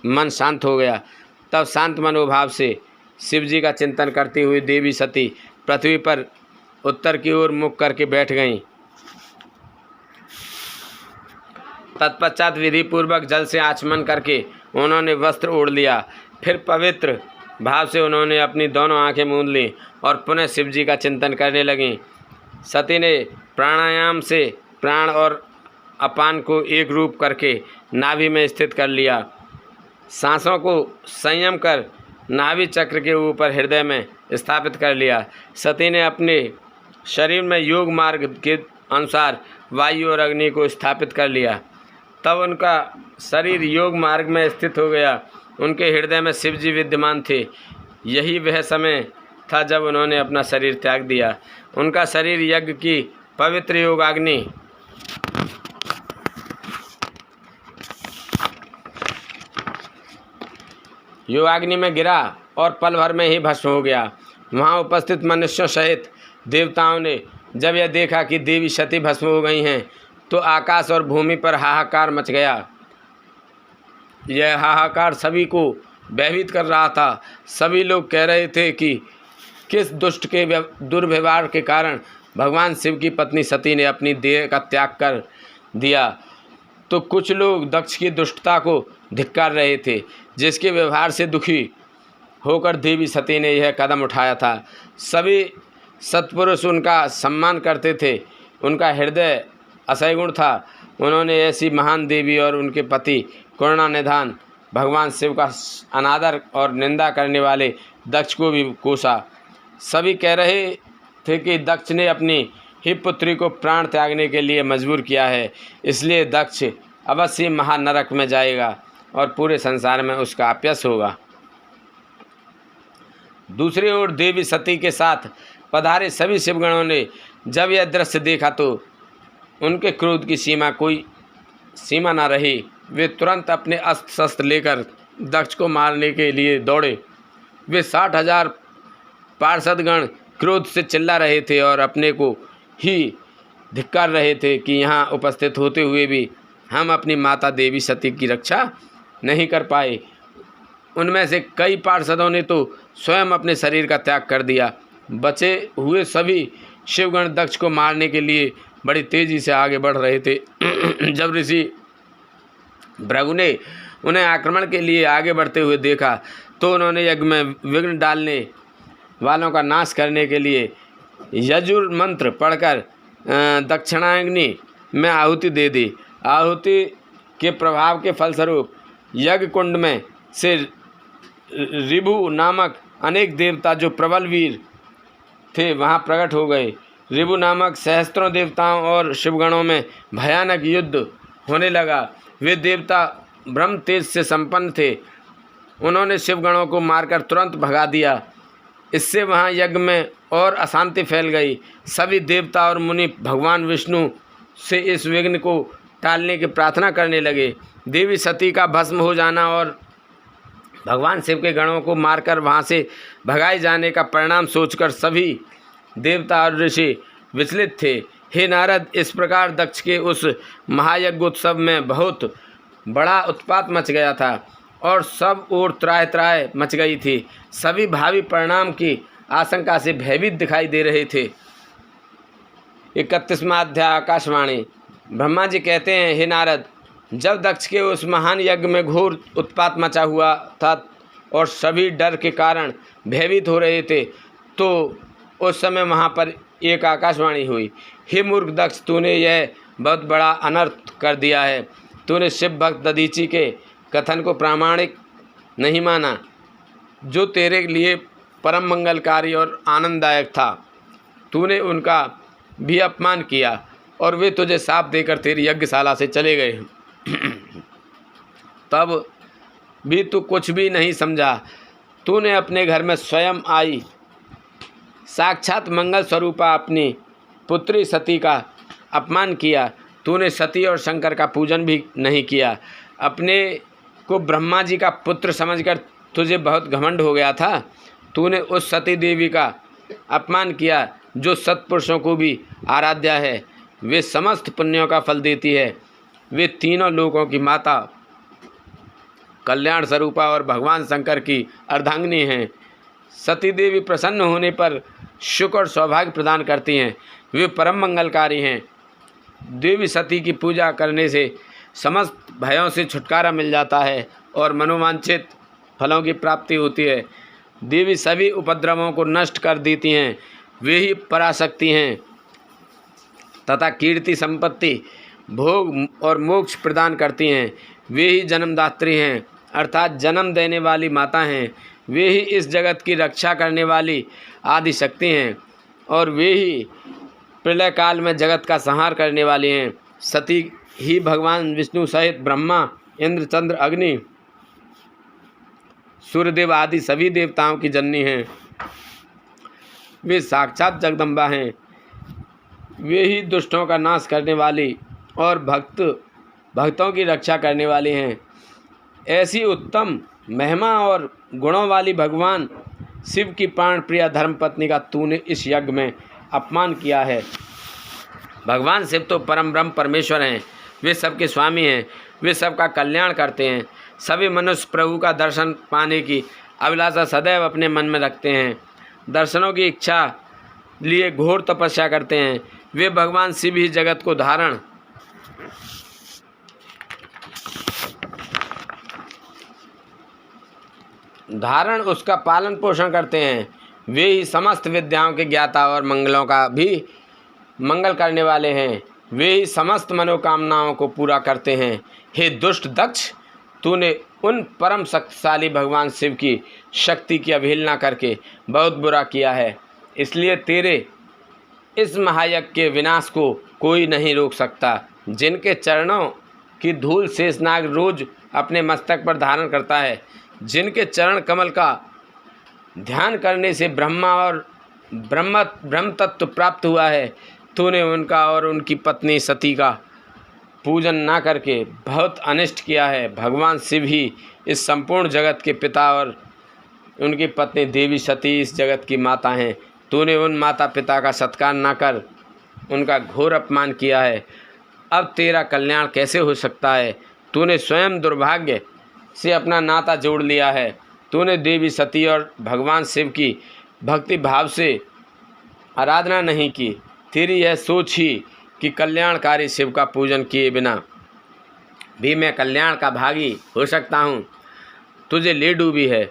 मन शांत हो गया। तब शांत मनोभाव से शिव जी का चिंतन करती हुई देवी सती पृथ्वी पर उत्तर की ओर मुख करके बैठ गईं। तत्पश्चात विधि पूर्वक जल से आचमन करके उन्होंने वस्त्र ओढ़ लिया। फिर पवित्र भाव से उन्होंने अपनी दोनों आंखें मूंद लीं और पुनः शिव जी का चिंतन करने लगीं। सती ने प्राणायाम से प्राण और अपान को एक रूप करके नाभि में स्थित कर लिया। सांसों को संयम कर नाभि चक्र के ऊपर हृदय में स्थापित कर लिया। सती ने अपने शरीर में योग मार्ग के अनुसार वायु और अग्नि को स्थापित कर लिया। तब उनका शरीर योग मार्ग में स्थित हो गया। उनके हृदय में शिव जी विद्यमान थे। यही वह समय था जब उन्होंने अपना शरीर त्याग दिया। उनका शरीर यज्ञ की पवित्र योगाग्नि में गिरा और पल भर में ही भस्म हो गया। वहाँ उपस्थित मनुष्यों सहित देवताओं ने जब यह देखा कि देवी सती भस्म हो गई हैं तो आकाश और भूमि पर हाहाकार मच गया। यह हाहाकार सभी को भयभीत कर रहा था। सभी लोग कह रहे थे कि किस दुष्ट के दुर्व्यवहार के कारण भगवान शिव की पत्नी सती ने अपनी देह का त्याग कर दिया। तो कुछ लोग दक्ष की दुष्टता को धिक्कार रहे थे, जिसके व्यवहार से दुखी होकर देवी सती ने यह कदम उठाया था। सभी सत्पुरुष उनका सम्मान करते थे। उनका हृदय असहगुण था। उन्होंने ऐसी महान देवी और उनके पति करुणा निधान भगवान शिव का अनादर और निंदा करने वाले दक्ष को भी कोसा। सभी कह रहे थे कि दक्ष ने अपनी ही पुत्री को प्राण त्यागने के लिए मजबूर किया है, इसलिए दक्ष अवश्य महानरक में जाएगा और पूरे संसार में उसका अपयश होगा। दूसरी ओर देवी सती के साथ पधारे सभी शिवगणों ने जब यह दृश्य देखा तो उनके क्रोध की कोई सीमा न रही। वे तुरंत अपने अस्त्र शस्त्र लेकर दक्ष को मारने के लिए दौड़े। वे 60,000 पार्षदगण क्रोध से चिल्ला रहे थे और अपने को ही धिक्कार रहे थे कि यहाँ उपस्थित होते हुए भी हम अपनी माता देवी सती की रक्षा नहीं कर पाए। उनमें से कई पार्षदों ने तो स्वयं अपने शरीर का त्याग कर दिया। बचे हुए सभी शिवगण दक्ष को मारने के लिए बड़ी तेज़ी से आगे बढ़ रहे थे। जब ऋषि भृगु ने उन्हें आक्रमण के लिए आगे बढ़ते हुए देखा तो उन्होंने यज्ञ में विघ्न डालने वालों का नाश करने के लिए यजुर मंत्र पढ़कर दक्षिणाग्नि में आहुति दे दी। आहुति के प्रभाव के फलस्वरूप यज्ञ कुंड में से ऋभु नामक अनेक देवता जो प्रबल वीर थे वहाँ प्रकट हो गए। ऋभु नामक सहस्त्रों देवताओं और शिवगणों में भयानक युद्ध होने लगा। वे देवता ब्रह्म तेज से संपन्न थे। उन्होंने शिवगणों को मारकर तुरंत भगा दिया। इससे वहाँ यज्ञ में और अशांति फैल गई। सभी देवता और मुनि भगवान विष्णु से इस विघ्न को टालने की प्रार्थना करने लगे। देवी सती का भस्म हो जाना और भगवान शिव के गणों को मारकर वहाँ से भगाए जाने का परिणाम सोचकर सभी देवता और ऋषि विचलित थे। हे नारद, इस प्रकार दक्ष के उस महायज्ञोत्सव में बहुत बड़ा उत्पात मच गया था और सब ओर त्राह त्राह मच गई थी। सभी भावी परिणाम की आशंका से भयभीत दिखाई दे रहे थे। 31वां अध्याय आकाशवाणी। ब्रह्मा जी कहते हैं, हे नारद, जब दक्ष के उस महान यज्ञ में घोर उत्पात मचा हुआ था और सभी डर के कारण भयभीत हो रहे थे, तो उस समय वहाँ पर एक आकाशवाणी हुई। हे मूर्ख दक्ष, तूने यह बहुत बड़ा अनर्थ कर दिया है। तूने शिव भक्त दधीचि के कथन को प्रामाणिक नहीं माना, जो तेरे लिए परम मंगलकारी और आनंददायक था। तूने उनका भी अपमान किया और वे तुझे शाप देकर तेरी यज्ञशाला से चले गए। तब भी तू कुछ भी नहीं समझा। तूने अपने घर में स्वयं आई साक्षात मंगल स्वरूपा अपनी पुत्री सती का अपमान किया। तूने सती और शंकर का पूजन भी नहीं किया। अपने को ब्रह्मा जी का पुत्र समझकर तुझे बहुत घमंड हो गया था। तूने उस सती देवी का अपमान किया जो सत्पुरुषों को भी आराध्या है। वे समस्त पुण्यों का फल देती है। वे तीनों लोकों की माता, कल्याण स्वरूपा और भगवान शंकर की अर्धांगिनी हैं। सती देवी प्रसन्न होने पर सुख और सौभाग्य प्रदान करती हैं। वे परम मंगलकारी हैं। देवी सती की पूजा करने से समस्त भयों से छुटकारा मिल जाता है और मनोवांछित फलों की प्राप्ति होती है। देवी सभी उपद्रवों को नष्ट कर देती हैं। वे ही पराशक्ति हैं तथा कीर्ति, संपत्ति, भोग और मोक्ष प्रदान करती हैं। वे ही जन्मदात्री हैं, अर्थात जन्म देने वाली माता हैं। वे ही इस जगत की रक्षा करने वाली आदि शक्ति हैं और वे ही प्रलय काल में जगत का संहार करने वाली हैं। सती ही भगवान विष्णु सहित ब्रह्मा, इंद्र, चंद्र, अग्नि, सूर्यदेव आदि सभी देवताओं की जननी हैं। वे साक्षात जगदम्बा हैं। वे ही दुष्टों का नाश करने वाली और भक्तों की रक्षा करने वाली हैं। ऐसी उत्तम महिमा और गुणों वाली भगवान शिव की प्राण प्रिया धर्मपत्नी का तूने इस यज्ञ में अपमान किया है। भगवान शिव तो परम ब्रह्म परमेश्वर हैं। वे सबके स्वामी हैं। वे सबका कल्याण करते हैं। सभी मनुष्य प्रभु का दर्शन पाने की अभिलाषा सदैव अपने मन में रखते हैं। दर्शनों की इच्छा लिए घोर तपस्या करते हैं। वे भगवान शिव ही जगत को धारण उसका पालन पोषण करते हैं। वे ही समस्त विद्याओं के ज्ञाता और मंगलों का भी मंगल करने वाले हैं। वे ही समस्त मनोकामनाओं को पूरा करते हैं। हे दुष्ट दक्ष, तूने उन परम शक्तिशाली भगवान शिव की शक्ति की अवहेलना करके बहुत बुरा किया है। इसलिए तेरे इस महायज्ञ के विनाश को कोई नहीं रोक सकता। जिनके चरणों की धूल शेषनाग रोज अपने मस्तक पर धारण करता है, जिनके चरण कमल का ध्यान करने से ब्रह्मा और ब्रह्म तत्व प्राप्त हुआ है, तूने उनका और उनकी पत्नी सती का पूजन ना करके बहुत अनिष्ट किया है। भगवान शिव ही इस संपूर्ण जगत के पिता और उनकी पत्नी देवी सती इस जगत की माता हैं। तूने उन माता पिता का सत्कार ना कर उनका घोर अपमान किया है। अब तेरा कल्याण कैसे हो सकता है? तूने स्वयं दुर्भाग्य से अपना नाता जोड़ लिया है। तूने देवी सती और भगवान शिव की भक्ति भाव से आराधना नहीं की। तेरी यह सोच ही कि कल्याणकारी शिव का पूजन किए बिना भी मैं कल्याण का भागी हो सकता हूँ, तुझे ले डूबी है।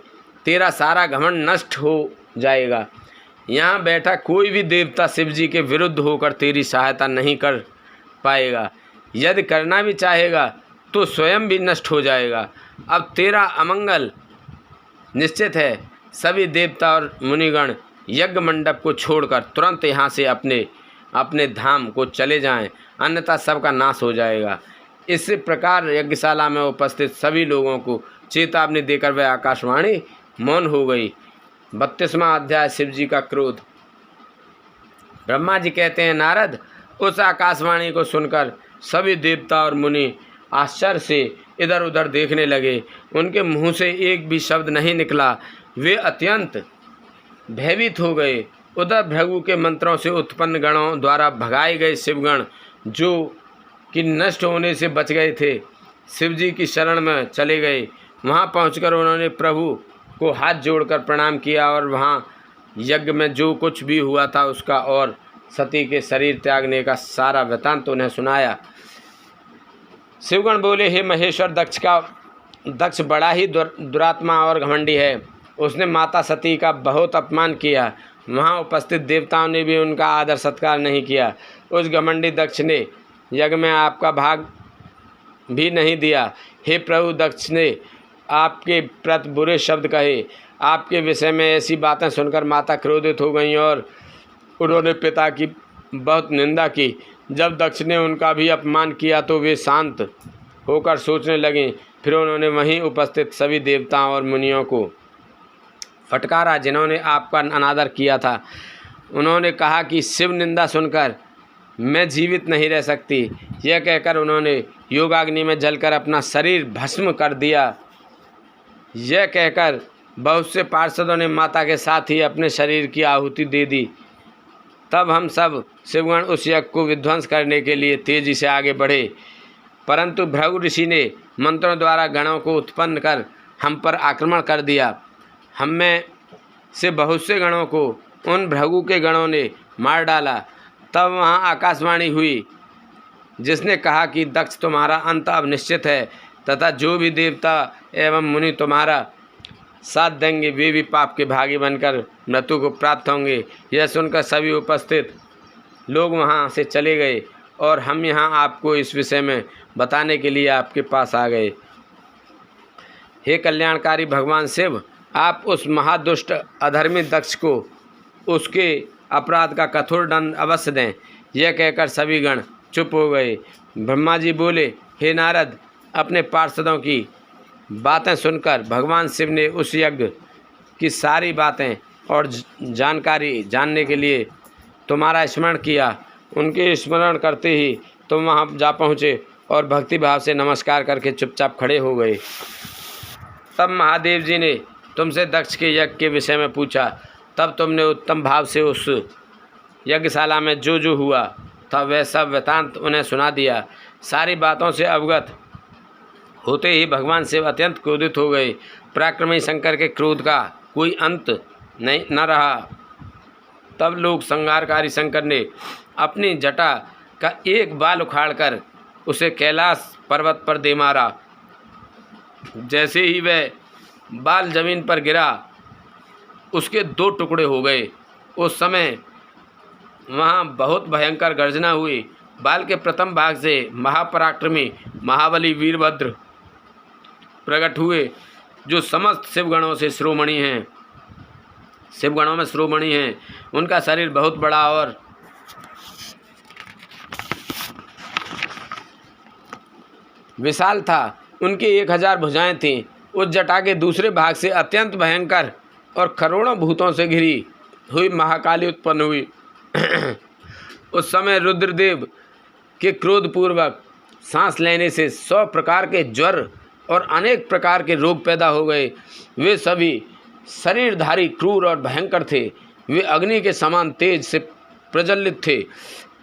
तेरा सारा घमंड नष्ट हो जाएगा। यहाँ बैठा कोई भी देवता शिव जी के विरुद्ध होकर तेरी सहायता नहीं कर पाएगा। यदि करना भी चाहेगा तो स्वयं भी नष्ट हो जाएगा। अब तेरा अमंगल निश्चित है। सभी देवता और मुनिगण यज्ञ मंडप को छोड़कर तुरंत यहाँ से अपने धाम को चले जाएं, अन्यथा सबका नाश हो जाएगा। इसी प्रकार यज्ञशाला में उपस्थित सभी लोगों को चेतावनी देकर वह आकाशवाणी मौन हो गई। 32वां अध्याय शिव जी का क्रोध। ब्रह्मा जी कहते हैं, नारद, उस आकाशवाणी को सुनकर सभी देवता और मुनि आश्चर्य से इधर उधर देखने लगे। उनके मुंह से एक भी शब्द नहीं निकला। वे अत्यंत भयभीत हो गए। उधर भृगु के मंत्रों से उत्पन्न गणों द्वारा भगाए गए शिवगण जो कि नष्ट होने से बच गए थे, शिव जी की शरण में चले गए। वहां पहुंचकर उन्होंने प्रभु को हाथ जोड़कर प्रणाम किया और वहां यज्ञ में जो कुछ भी हुआ था उसका और सती के शरीर त्यागने का सारा वृतांत उन्हें सुनाया। शिवगण बोले, हे महेश्वर, दक्ष बड़ा ही दुरात्मा और घमंडी है। उसने माता सती का बहुत अपमान किया। वहाँ उपस्थित देवताओं ने भी उनका आदर सत्कार नहीं किया। उस घमंडी दक्ष ने यज्ञ में आपका भाग भी नहीं दिया। हे प्रभु, दक्ष ने आपके प्रति बुरे शब्द कहे। आपके विषय में ऐसी बातें सुनकर माता क्रोधित हो गईं और उन्होंने पिता की बहुत निंदा की। जब दक्ष ने उनका भी अपमान किया तो वे शांत होकर सोचने लगें। फिर उन्होंने वहीं उपस्थित सभी देवताओं और मुनियों को फटकारा जिन्होंने आपका अनादर किया था। उन्होंने कहा कि शिव निंदा सुनकर मैं जीवित नहीं रह सकती। यह कहकर उन्होंने योगाग्नि में जलकर अपना शरीर भस्म कर दिया। यह कहकर बहुत से पार्षदों ने माता के साथ ही अपने शरीर की आहुति दे दी। तब हम सब शिवगण उस यज्ञ को विध्वंस करने के लिए तेजी से आगे बढ़े, परंतु भृगु ऋषि ने मंत्रों द्वारा गणों को उत्पन्न कर हम पर आक्रमण कर दिया। हम में से बहुत से गणों को उन भृगु के गणों ने मार डाला। तब वहाँ आकाशवाणी हुई जिसने कहा कि दक्ष, तुम्हारा अंत अब निश्चित है तथा जो भी देवता एवं मुनि तुम्हारा साथ देंगे वे भी पाप के भागी बनकर मृत्यु को प्राप्त होंगे। यह सुनकर सभी उपस्थित लोग वहाँ से चले गए और हम यहाँ आपको इस विषय में बताने के लिए आपके पास आ गए। हे कल्याणकारी भगवान शिव, आप उस महादुष्ट अधर्मी दक्ष को उसके अपराध का कठोर दंड अवश्य दें। यह कहकर सभी गण चुप हो गए। ब्रह्मा जी बोले, हे नारद, अपने पार्षदों की बातें सुनकर भगवान शिव ने उस यज्ञ की सारी बातें और जानकारी जानने के लिए तुम्हारा स्मरण किया। उनके स्मरण करते ही तुम वहाँ जा पहुँचे और भक्ति भाव से नमस्कार करके चुपचाप खड़े हो गए। तब महादेव जी ने तुमसे दक्ष के यज्ञ के विषय में पूछा। तब तुमने उत्तम भाव से उस यज्ञशाला में जो जो हुआ था वह सब वृतांत उन्हें सुना दिया। सारी बातों से अवगत होते ही भगवान शिव अत्यंत क्रोधित हो गए। पराक्रमी शंकर के क्रोध का कोई अंत न रहा। तब लोग संहारकारी शंकर ने अपनी जटा का एक बाल उखाड़कर उसे कैलाश पर्वत पर दे मारा। जैसे ही वह बाल जमीन पर गिरा उसके 2 टुकड़े हो गए। उस समय वहाँ बहुत भयंकर गर्जना हुई। बाल के प्रथम भाग से महापराक्रमी महाबली वीरभद्र प्रकट हुए, जो समस्त शिवगणों से शिरोमणि हैं, शिवगणों में शिरोमणि हैं। उनका शरीर बहुत बड़ा और विशाल था। उनकी 1000 भुजाएं थीं। उस जटा के दूसरे भाग से अत्यंत भयंकर और करोड़ों भूतों से घिरी हुई महाकाली उत्पन्न हुई। उस समय रुद्रदेव के क्रोधपूर्वक सांस लेने से 100 प्रकार के ज्वर और अनेक प्रकार के रोग पैदा हो गए। वे सभी शरीरधारी क्रूर और भयंकर थे। वे अग्नि के समान तेज से प्रज्वलित थे।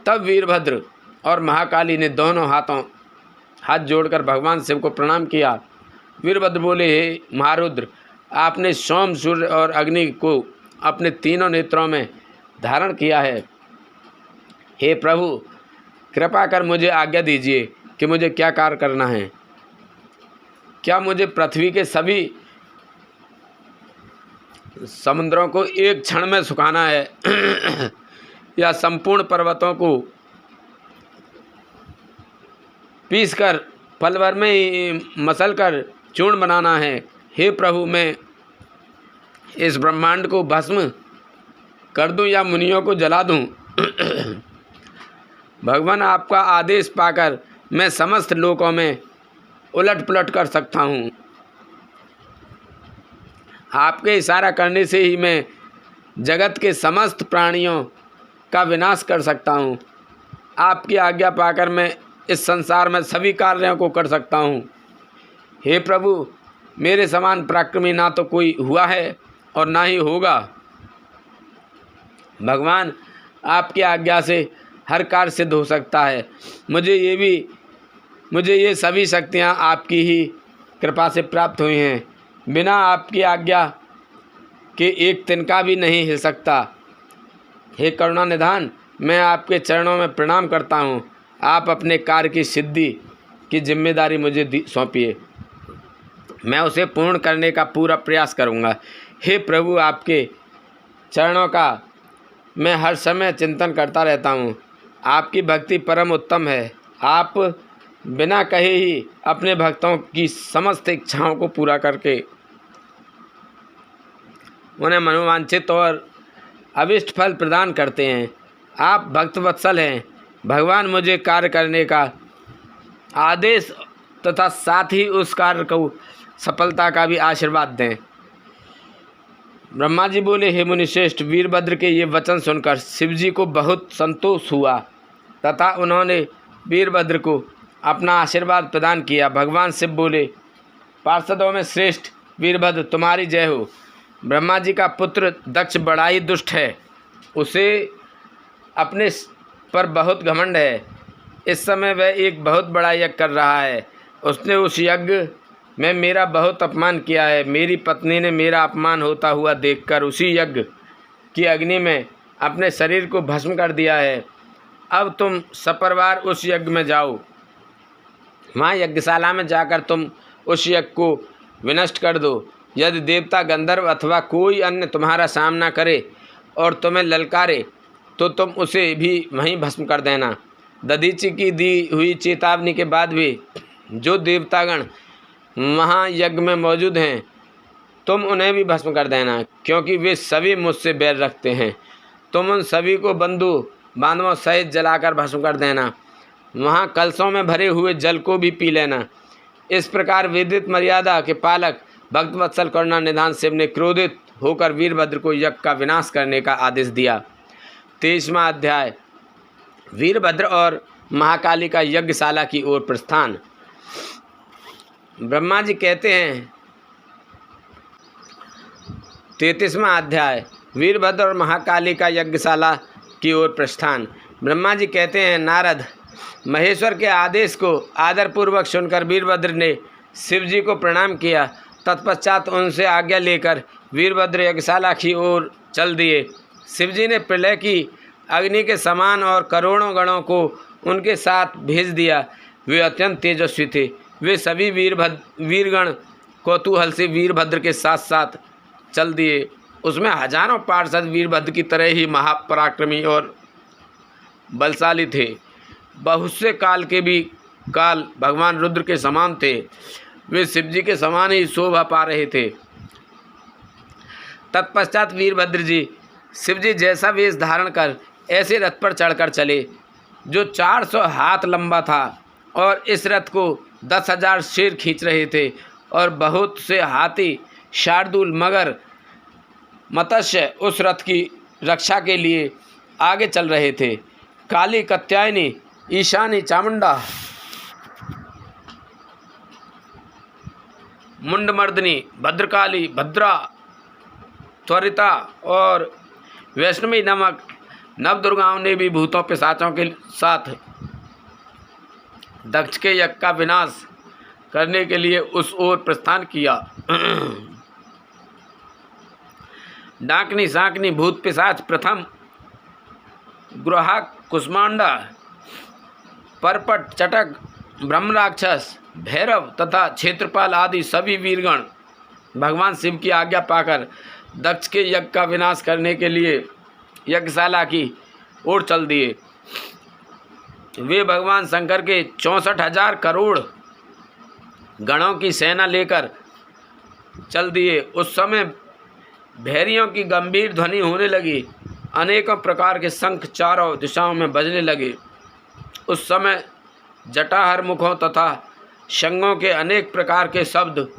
तब वीरभद्र और महाकाली ने दोनों हाथ जोड़कर भगवान शिव को प्रणाम किया। वीरभद्र बोले, हे महारुद्र, आपने सोम, सूर्य और अग्नि को अपने तीनों नेत्रों में धारण किया है। हे प्रभु, कृपा कर मुझे आज्ञा दीजिए कि मुझे क्या कार्य करना है। क्या मुझे पृथ्वी के सभी समुद्रों को एक क्षण में सुखाना है या संपूर्ण पर्वतों को पीसकर पल भर में ही मसलकर चूर्ण बनाना है। हे प्रभु, मैं इस ब्रह्मांड को भस्म कर दूं या मुनियों को जला दूं? भगवान, आपका आदेश पाकर मैं समस्त लोकों में उलट पुलट कर सकता हूँ। आपके इशारा करने से ही मैं जगत के समस्त प्राणियों का विनाश कर सकता हूँ। आपकी आज्ञा पाकर मैं इस संसार में सभी कार्यों को कर सकता हूँ। हे प्रभु, मेरे समान पराक्रमी ना तो कोई हुआ है और ना ही होगा। भगवान, आपकी आज्ञा से हर कार्य सिद्ध हो सकता है। मुझे ये सभी शक्तियाँ आपकी ही कृपा से प्राप्त हुई हैं। बिना आपकी आज्ञा के एक तिनका भी नहीं हिल सकता। हे करुणा निधान, मैं आपके चरणों में प्रणाम करता हूँ। आप अपने कार्य की सिद्धि की जिम्मेदारी मुझे सौंपिए, मैं उसे पूर्ण करने का पूरा प्रयास करूँगा। हे प्रभु, आपके चरणों का मैं हर समय चिंतन करता रहता हूँ। आपकी भक्ति परम उत्तम है। आप बिना कहे ही अपने भक्तों की समस्त इच्छाओं को पूरा करके उन्हें मनोवांछित और अभिष्ट फल प्रदान करते हैं। आप भक्तवत्सल हैं। भगवान मुझे कार्य करने का आदेश तथा साथ ही उस कार्य को सफलता का भी आशीर्वाद दें। ब्रह्मा जी बोले, हे मुनिश्रेष्ठ, वीरभद्र के ये वचन सुनकर शिव जी को बहुत संतोष हुआ तथा उन्होंने वीरभद्र को अपना आशीर्वाद प्रदान किया। भगवान शिव बोले, पार्षदों में श्रेष्ठ वीरभद्र, तुम्हारी जय हो। ब्रह्मा जी का पुत्र दक्ष बड़ा ही दुष्ट है, उसे अपने पर बहुत घमंड है। इस समय वह एक बहुत बड़ा यज्ञ कर रहा है। उसने उस यज्ञ में मेरा बहुत अपमान किया है। मेरी पत्नी ने मेरा अपमान होता हुआ देखकर उसी यज्ञ की अग्नि में अपने शरीर को भस्म कर दिया है। अब तुम सपरिवार उस यज्ञ में जाओ। वहाँ यज्ञशाला में जाकर तुम उस यज्ञ को विनष्ट कर दो। यदि देवता, गंधर्व अथवा कोई अन्य तुम्हारा सामना करे और तुम्हें ललकारे तो तुम उसे भी वहीं भस्म कर देना। दधीचि की दी हुई चेतावनी के बाद भी जो देवतागण वहाँ यज्ञ में मौजूद हैं, तुम उन्हें भी भस्म कर देना, क्योंकि वे सभी मुझसे बैर रखते हैं। तुम उन सभी को बंधु बांधवों सहित जलाकर भस्म कर देना। वहाँ कलशों में भरे हुए जल को भी पी लेना। इस प्रकार विदित मर्यादा के पालक भक्तवत्सल करुणा निधान शिव ने क्रोधित होकर वीरभद्र को यज्ञ का विनाश करने का आदेश दिया। 23वां अध्याय, वीरभद्र और महाकाली का यज्ञशाला की ओर प्रस्थान। ब्रह्मा जी कहते हैं, 33वां अध्याय, वीरभद्र और महाकाली का यज्ञशाला की ओर प्रस्थान। ब्रह्मा जी कहते हैं, नारद, महेश्वर के आदेश को आदरपूर्वक सुनकर वीरभद्र ने शिव जी को प्रणाम किया। तत्पश्चात उनसे आज्ञा लेकर वीरभद्र यज्ञशाला की ओर चल दिए। शिव जी ने प्रलय की अग्नि के समान और करोड़ों गणों को उनके साथ भेज दिया। वे अत्यंत तेजस्वी थे। वे सभी वीरगण कौतूहल से वीरभद्र के साथ साथ चल दिए। उसमें हजारों पार्षद वीरभद्र की तरह ही महापराक्रमी और बलशाली थे। बहुत से काल भगवान रुद्र के समान थे। वे शिव जी के समान ही शोभा पा रहे थे। तत्पश्चात वीरभद्र जी शिव जी जैसा वेश धारण कर ऐसे रथ पर चढ़कर चले जो 400 हाथ लंबा था, और इस रथ को 10,000 शेर खींच रहे थे, और बहुत से हाथी, शार्दूल, मगर, मत्स्य उस रथ की रक्षा के लिए आगे चल रहे थे। काली, कात्यायनी, ईशानी, चामुंडा, मुंडमर्दिनी, भद्रकाली, भद्रा, त्वरिता और वैष्णवी नामक नवदुर्गाओं ने भी भूतों पिशाचों के साथ दक्ष के यज्ञ का विनाश करने के लिए उस ओर प्रस्थान किया। डाकनी, सांकनी, भूत पिशाच, प्रथम, ग्रहाक, कुष्मांडा, परपट, चटक, ब्रह्मराक्षस, भैरव तथा क्षेत्रपाल आदि सभी वीरगण भगवान शिव की आज्ञा पाकर दक्ष के यज्ञ का विनाश करने के लिए यज्ञशाला की ओर चल दिए। वे भगवान शंकर के 64,000 करोड़ गणों की सेना लेकर चल दिए। उस समय भैरियों की गंभीर ध्वनि होने लगी। अनेकों प्रकार के शंख चारों दिशाओं में बजने लगे। उस समय जटाहर मुखों तथा शंखों के अनेक प्रकार के शब्द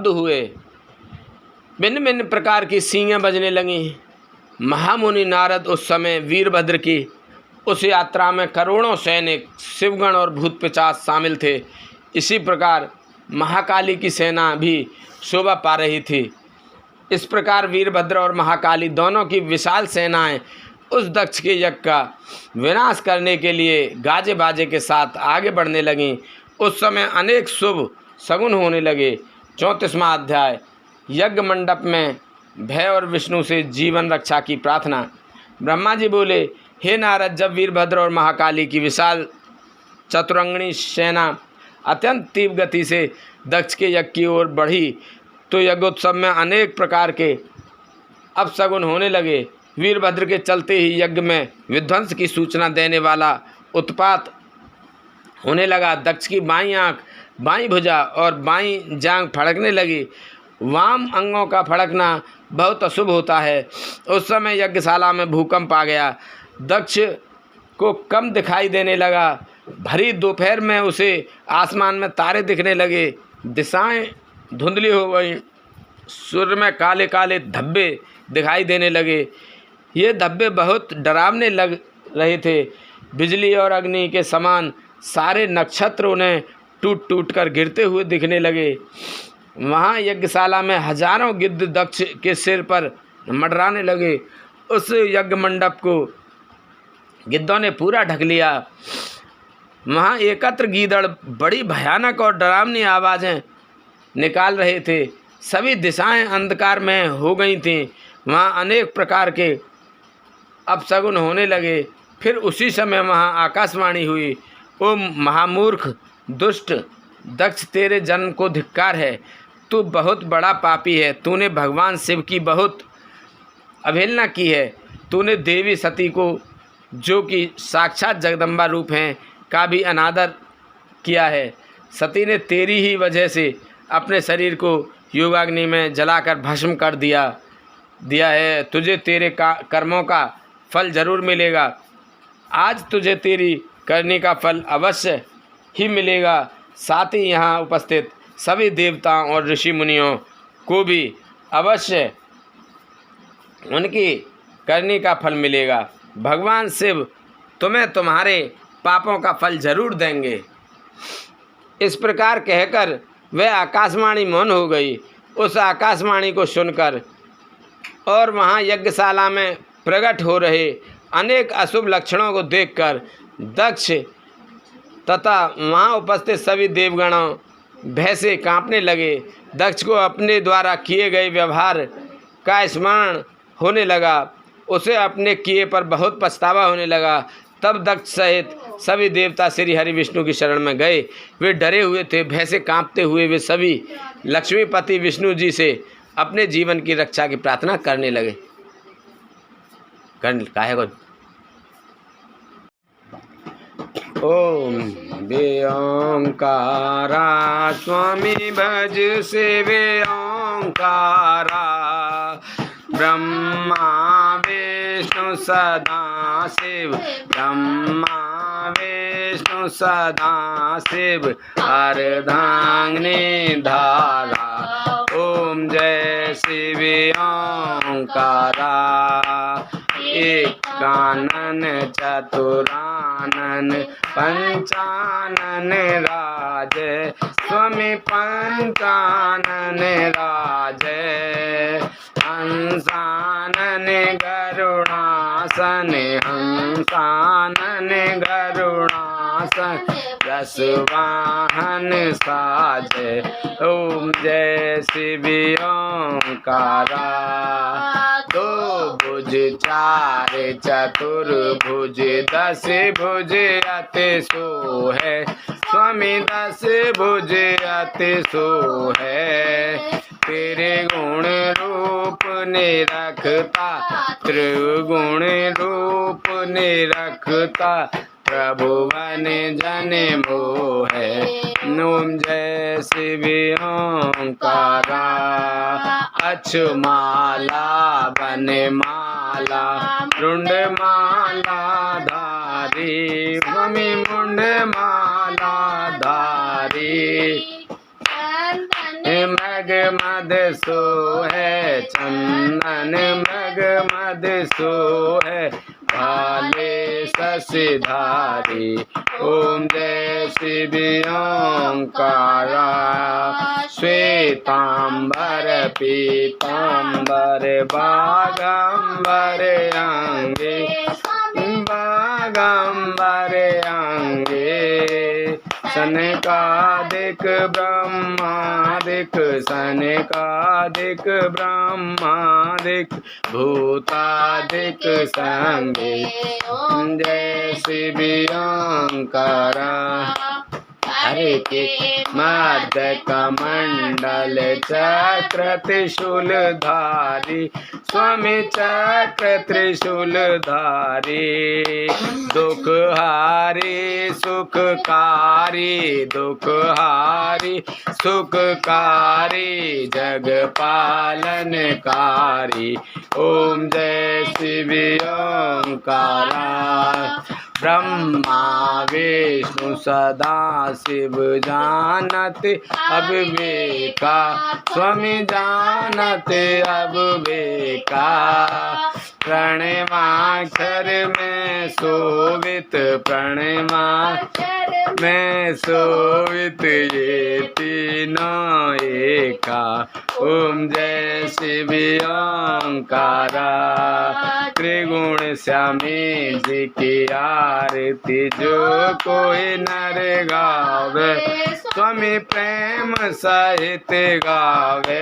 हुए। भिन्न भिन्न प्रकार की सींगें बजने लगीं। महामुनि नारद उस समय वीरभद्र की उस यात्रा में करोड़ों सैनिक, शिवगण और भूत पिशाच शामिल थे। इसी प्रकार महाकाली की सेना भी शोभा पा रही थी। इस प्रकार वीरभद्र और महाकाली दोनों की विशाल सेनाएं उस दक्ष के यज्ञ का विनाश करने के लिए गाजे बाजे के साथ आगे बढ़ने लगीं। उस समय अनेक शुभ शगुन होने लगे। 34वां अध्याय, यज्ञ मंडप में भय और विष्णु से जीवन रक्षा की प्रार्थना। ब्रह्मा जी बोले, हे नारद, जब वीरभद्र और महाकाली की विशाल चतुरंगणी सेना अत्यंत तीव्र गति से दक्ष के यज्ञ की ओर बढ़ी तो यज्ञोत्सव में अनेक प्रकार के अपशगुन होने लगे। वीरभद्र के चलते ही यज्ञ में विध्वंस की सूचना देने वाला उत्पात होने लगा। दक्ष की बाईं आँख, बाईं भुजा और बाईं जांघ फड़कने लगी। वाम अंगों का फड़कना बहुत अशुभ होता है। उस समय यज्ञशाला में भूकंप आ गया। दक्ष को कम दिखाई देने लगा। भरी दोपहर में उसे आसमान में तारे दिखने लगे। दिशाएं धुंधली हो गई। सूर्य में काले काले धब्बे दिखाई देने लगे। ये धब्बे बहुत डरावने लग रहे थे। बिजली और अग्नि के समान सारे नक्षत्र उन्हें टूट टूट कर गिरते हुए दिखने लगे। वहाँ यज्ञशाला में हजारों गिद्ध दक्ष के सिर पर मंडराने लगे। उस यज्ञ मंडप को गिद्धों ने पूरा ढक लिया। वहाँ एकत्र गीदड़ बड़ी भयानक और डरावनी आवाज़ें निकाल रहे थे। सभी दिशाएं अंधकार में हो गई थीं। वहाँ अनेक प्रकार के अपशगुन होने लगे। फिर उसी समय वहाँ आकाशवाणी हुई, ओ महामूर्ख दुष्ट दक्ष, तेरे जन्म को धिक्कार है। तू बहुत बड़ा पापी है। तूने भगवान शिव की बहुत अवहेलना की है। तूने देवी सती को, जो कि साक्षात जगदम्बा रूप हैं, का भी अनादर किया है। सती ने तेरी ही वजह से अपने शरीर को योगाग्नि में जलाकर भस्म कर दिया है। तुझे तेरे कर्मों का फल जरूर मिलेगा। आज तुझे तेरी करने का फल अवश्य ही मिलेगा। साथ ही यहाँ उपस्थित सभी देवताओं और ऋषि मुनियों को भी अवश्य उनकी करने का फल मिलेगा। भगवान शिव तुम्हें तुम्हारे पापों का फल जरूर देंगे। इस प्रकार कहकर वह आकाशवाणी मौन हो गई। उस आकाशवाणी को सुनकर और वहाँ यज्ञशाला में प्रकट हो रहे अनेक अशुभ लक्षणों को देखकर दक्ष तथा वहाँ उपस्थित सभी देवगणों भय से कांपने लगे। दक्ष को अपने द्वारा किए गए व्यवहार का स्मरण होने लगा। उसे अपने किए पर बहुत पछतावा होने लगा। तब दक्ष सहित सभी देवता श्री हरि विष्णु की शरण में गए। वे डरे हुए थे। भय से कांपते हुए वे सभी लक्ष्मीपति विष्णु जी से अपने जीवन की रक्षा की प्रार्थना करने लगे। काहे को ओम वे ओंकारा स्वामी भज से वे ओंकारा, ब्रह्मा विष्णु सदा शिव, ब्रह्मा विष्णु सदा शिव, अर्धांगिनी धारा। ओम जय शिव ओंकारा, एक कानन चतुरानन पंचानन राज, स्वामी पंचानन राज, हंसानन गरुणासन, हंसानन गरुणासन, रसवाहन साज। ओम जय शिव ओंकारा, दो भुज चार चतुर्भुज, दस भुज अति सो है, स्वामी दस भुज अति सो है। तेरे गुण रूप निरखता, त्रिगुण रूप निरखता, प्रभु बन जन मोह है। ओम जय शिव ओंकारा, अक्षमाला बन माला, रुंड माला धारी, स्वामी मुंड माला धारी। मृग मद सो है चंदन, मृग मद सो है भाले शशिधारी। ओम जय शिव ओंकारा, श्वेतांबर पीतांबर बागंबर अंगे, बागंबर अंगे, सनकादिक ब्रह्मादिक सनकादिक ब्रह्मादिक भूतादिक संगे जय शिव ओंकारा हरे के मध्य कमंडल चक्र त्रिशूल धारी स्वामी चक्र त्रिशूल धारी दुख हारी सुखकारी दुख हारी सुखकारी जग पालनकारी ओम जय शिव ओंकारा ब्रह्मा विष्णु सदा शिव जानत अविवेका स्वामी जानत अविवेका प्रणमाक्षर में शोभित प्रणमाक्षर में शोभित ये तीनों एका ओम जय शिव ओंकारा त्रिगुण श्यामी जी की आरती जो कोई नर गावे स्वामी प्रेम सहित गावे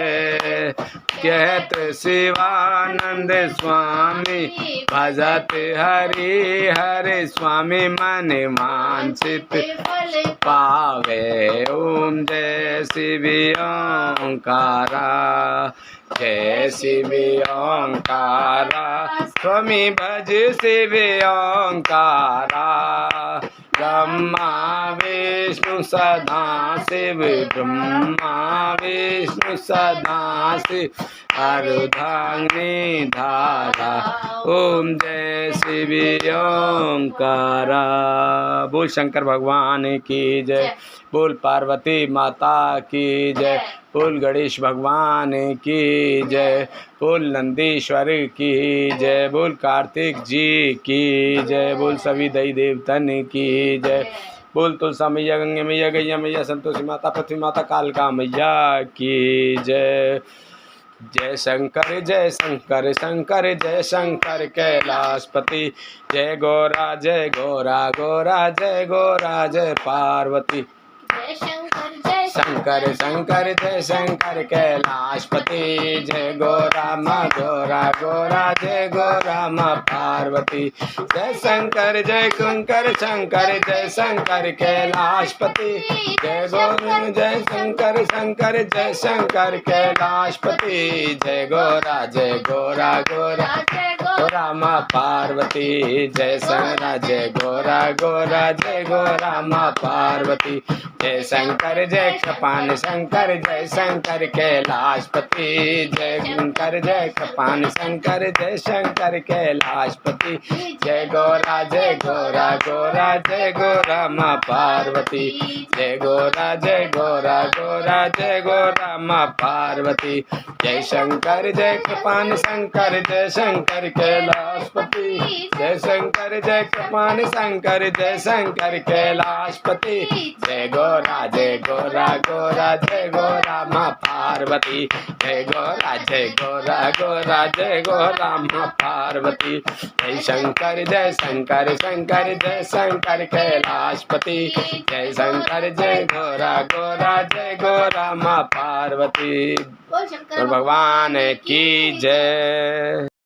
कहत शिवानंद स्वामी भजत हरि हरे स्वामी मन वांछित पावे ओम जय शिव ओंकारा जय शिव ओंकारा स्वामी भज शिव ओंकारा ब्रह्मा विष्णु सदा शिव ब्रह्मा विष्णु सदा शिव अर्धांगिनी धारा ओम जय शिव ओंकारा। बोल शंकर भगवान की जय बोल पार्वती माता की जय बोल गणेश भगवान की जय बोल नंदीश्वर की जय बोल कार्तिक जी की जय बोल सभी देवी देवतन की जय बोल तुलसा मैया गंगे मैया गैया मैया संतोषी माता पृथ्वी माता कालका मैया की जय। जय शंकर शंकर जय शंकर कैलाशपति जय गोरा गोरा जय गोरा जय पार्वती शंकर जय शंकर कैलाशपति जय गोरा गोरा जय गोरा पार्वती जय शंकर शंकर जय शंकर कैलाशपति जय शंकर जय शंकर कैलाशपति जय गोरा गोरा माँ पार्वती जय गोरा जय गोरा माँ पार्वती जय शंकर जय कृपान शंकर जय शंकर कैलाशपति जय कृपान शंकर जय शंकर कैलाशपति जय गोरा जय गोरा माँ पार्वती जय गोरा जय गोरा माँ पार्वती जय शंकर जय कृपान शंकर जय शंकर कैलाशपति जय शंकर जय कृपान शंकर जय शंकर कैलाशपति जय गोरा जय गोरा माँ पार्वती जय गोरा जय गोरा माँ पार्वती जय शंकर जय शंकर कैलाशपति जय शंकर जय गोरा माँ पार्वती भगवान की जय।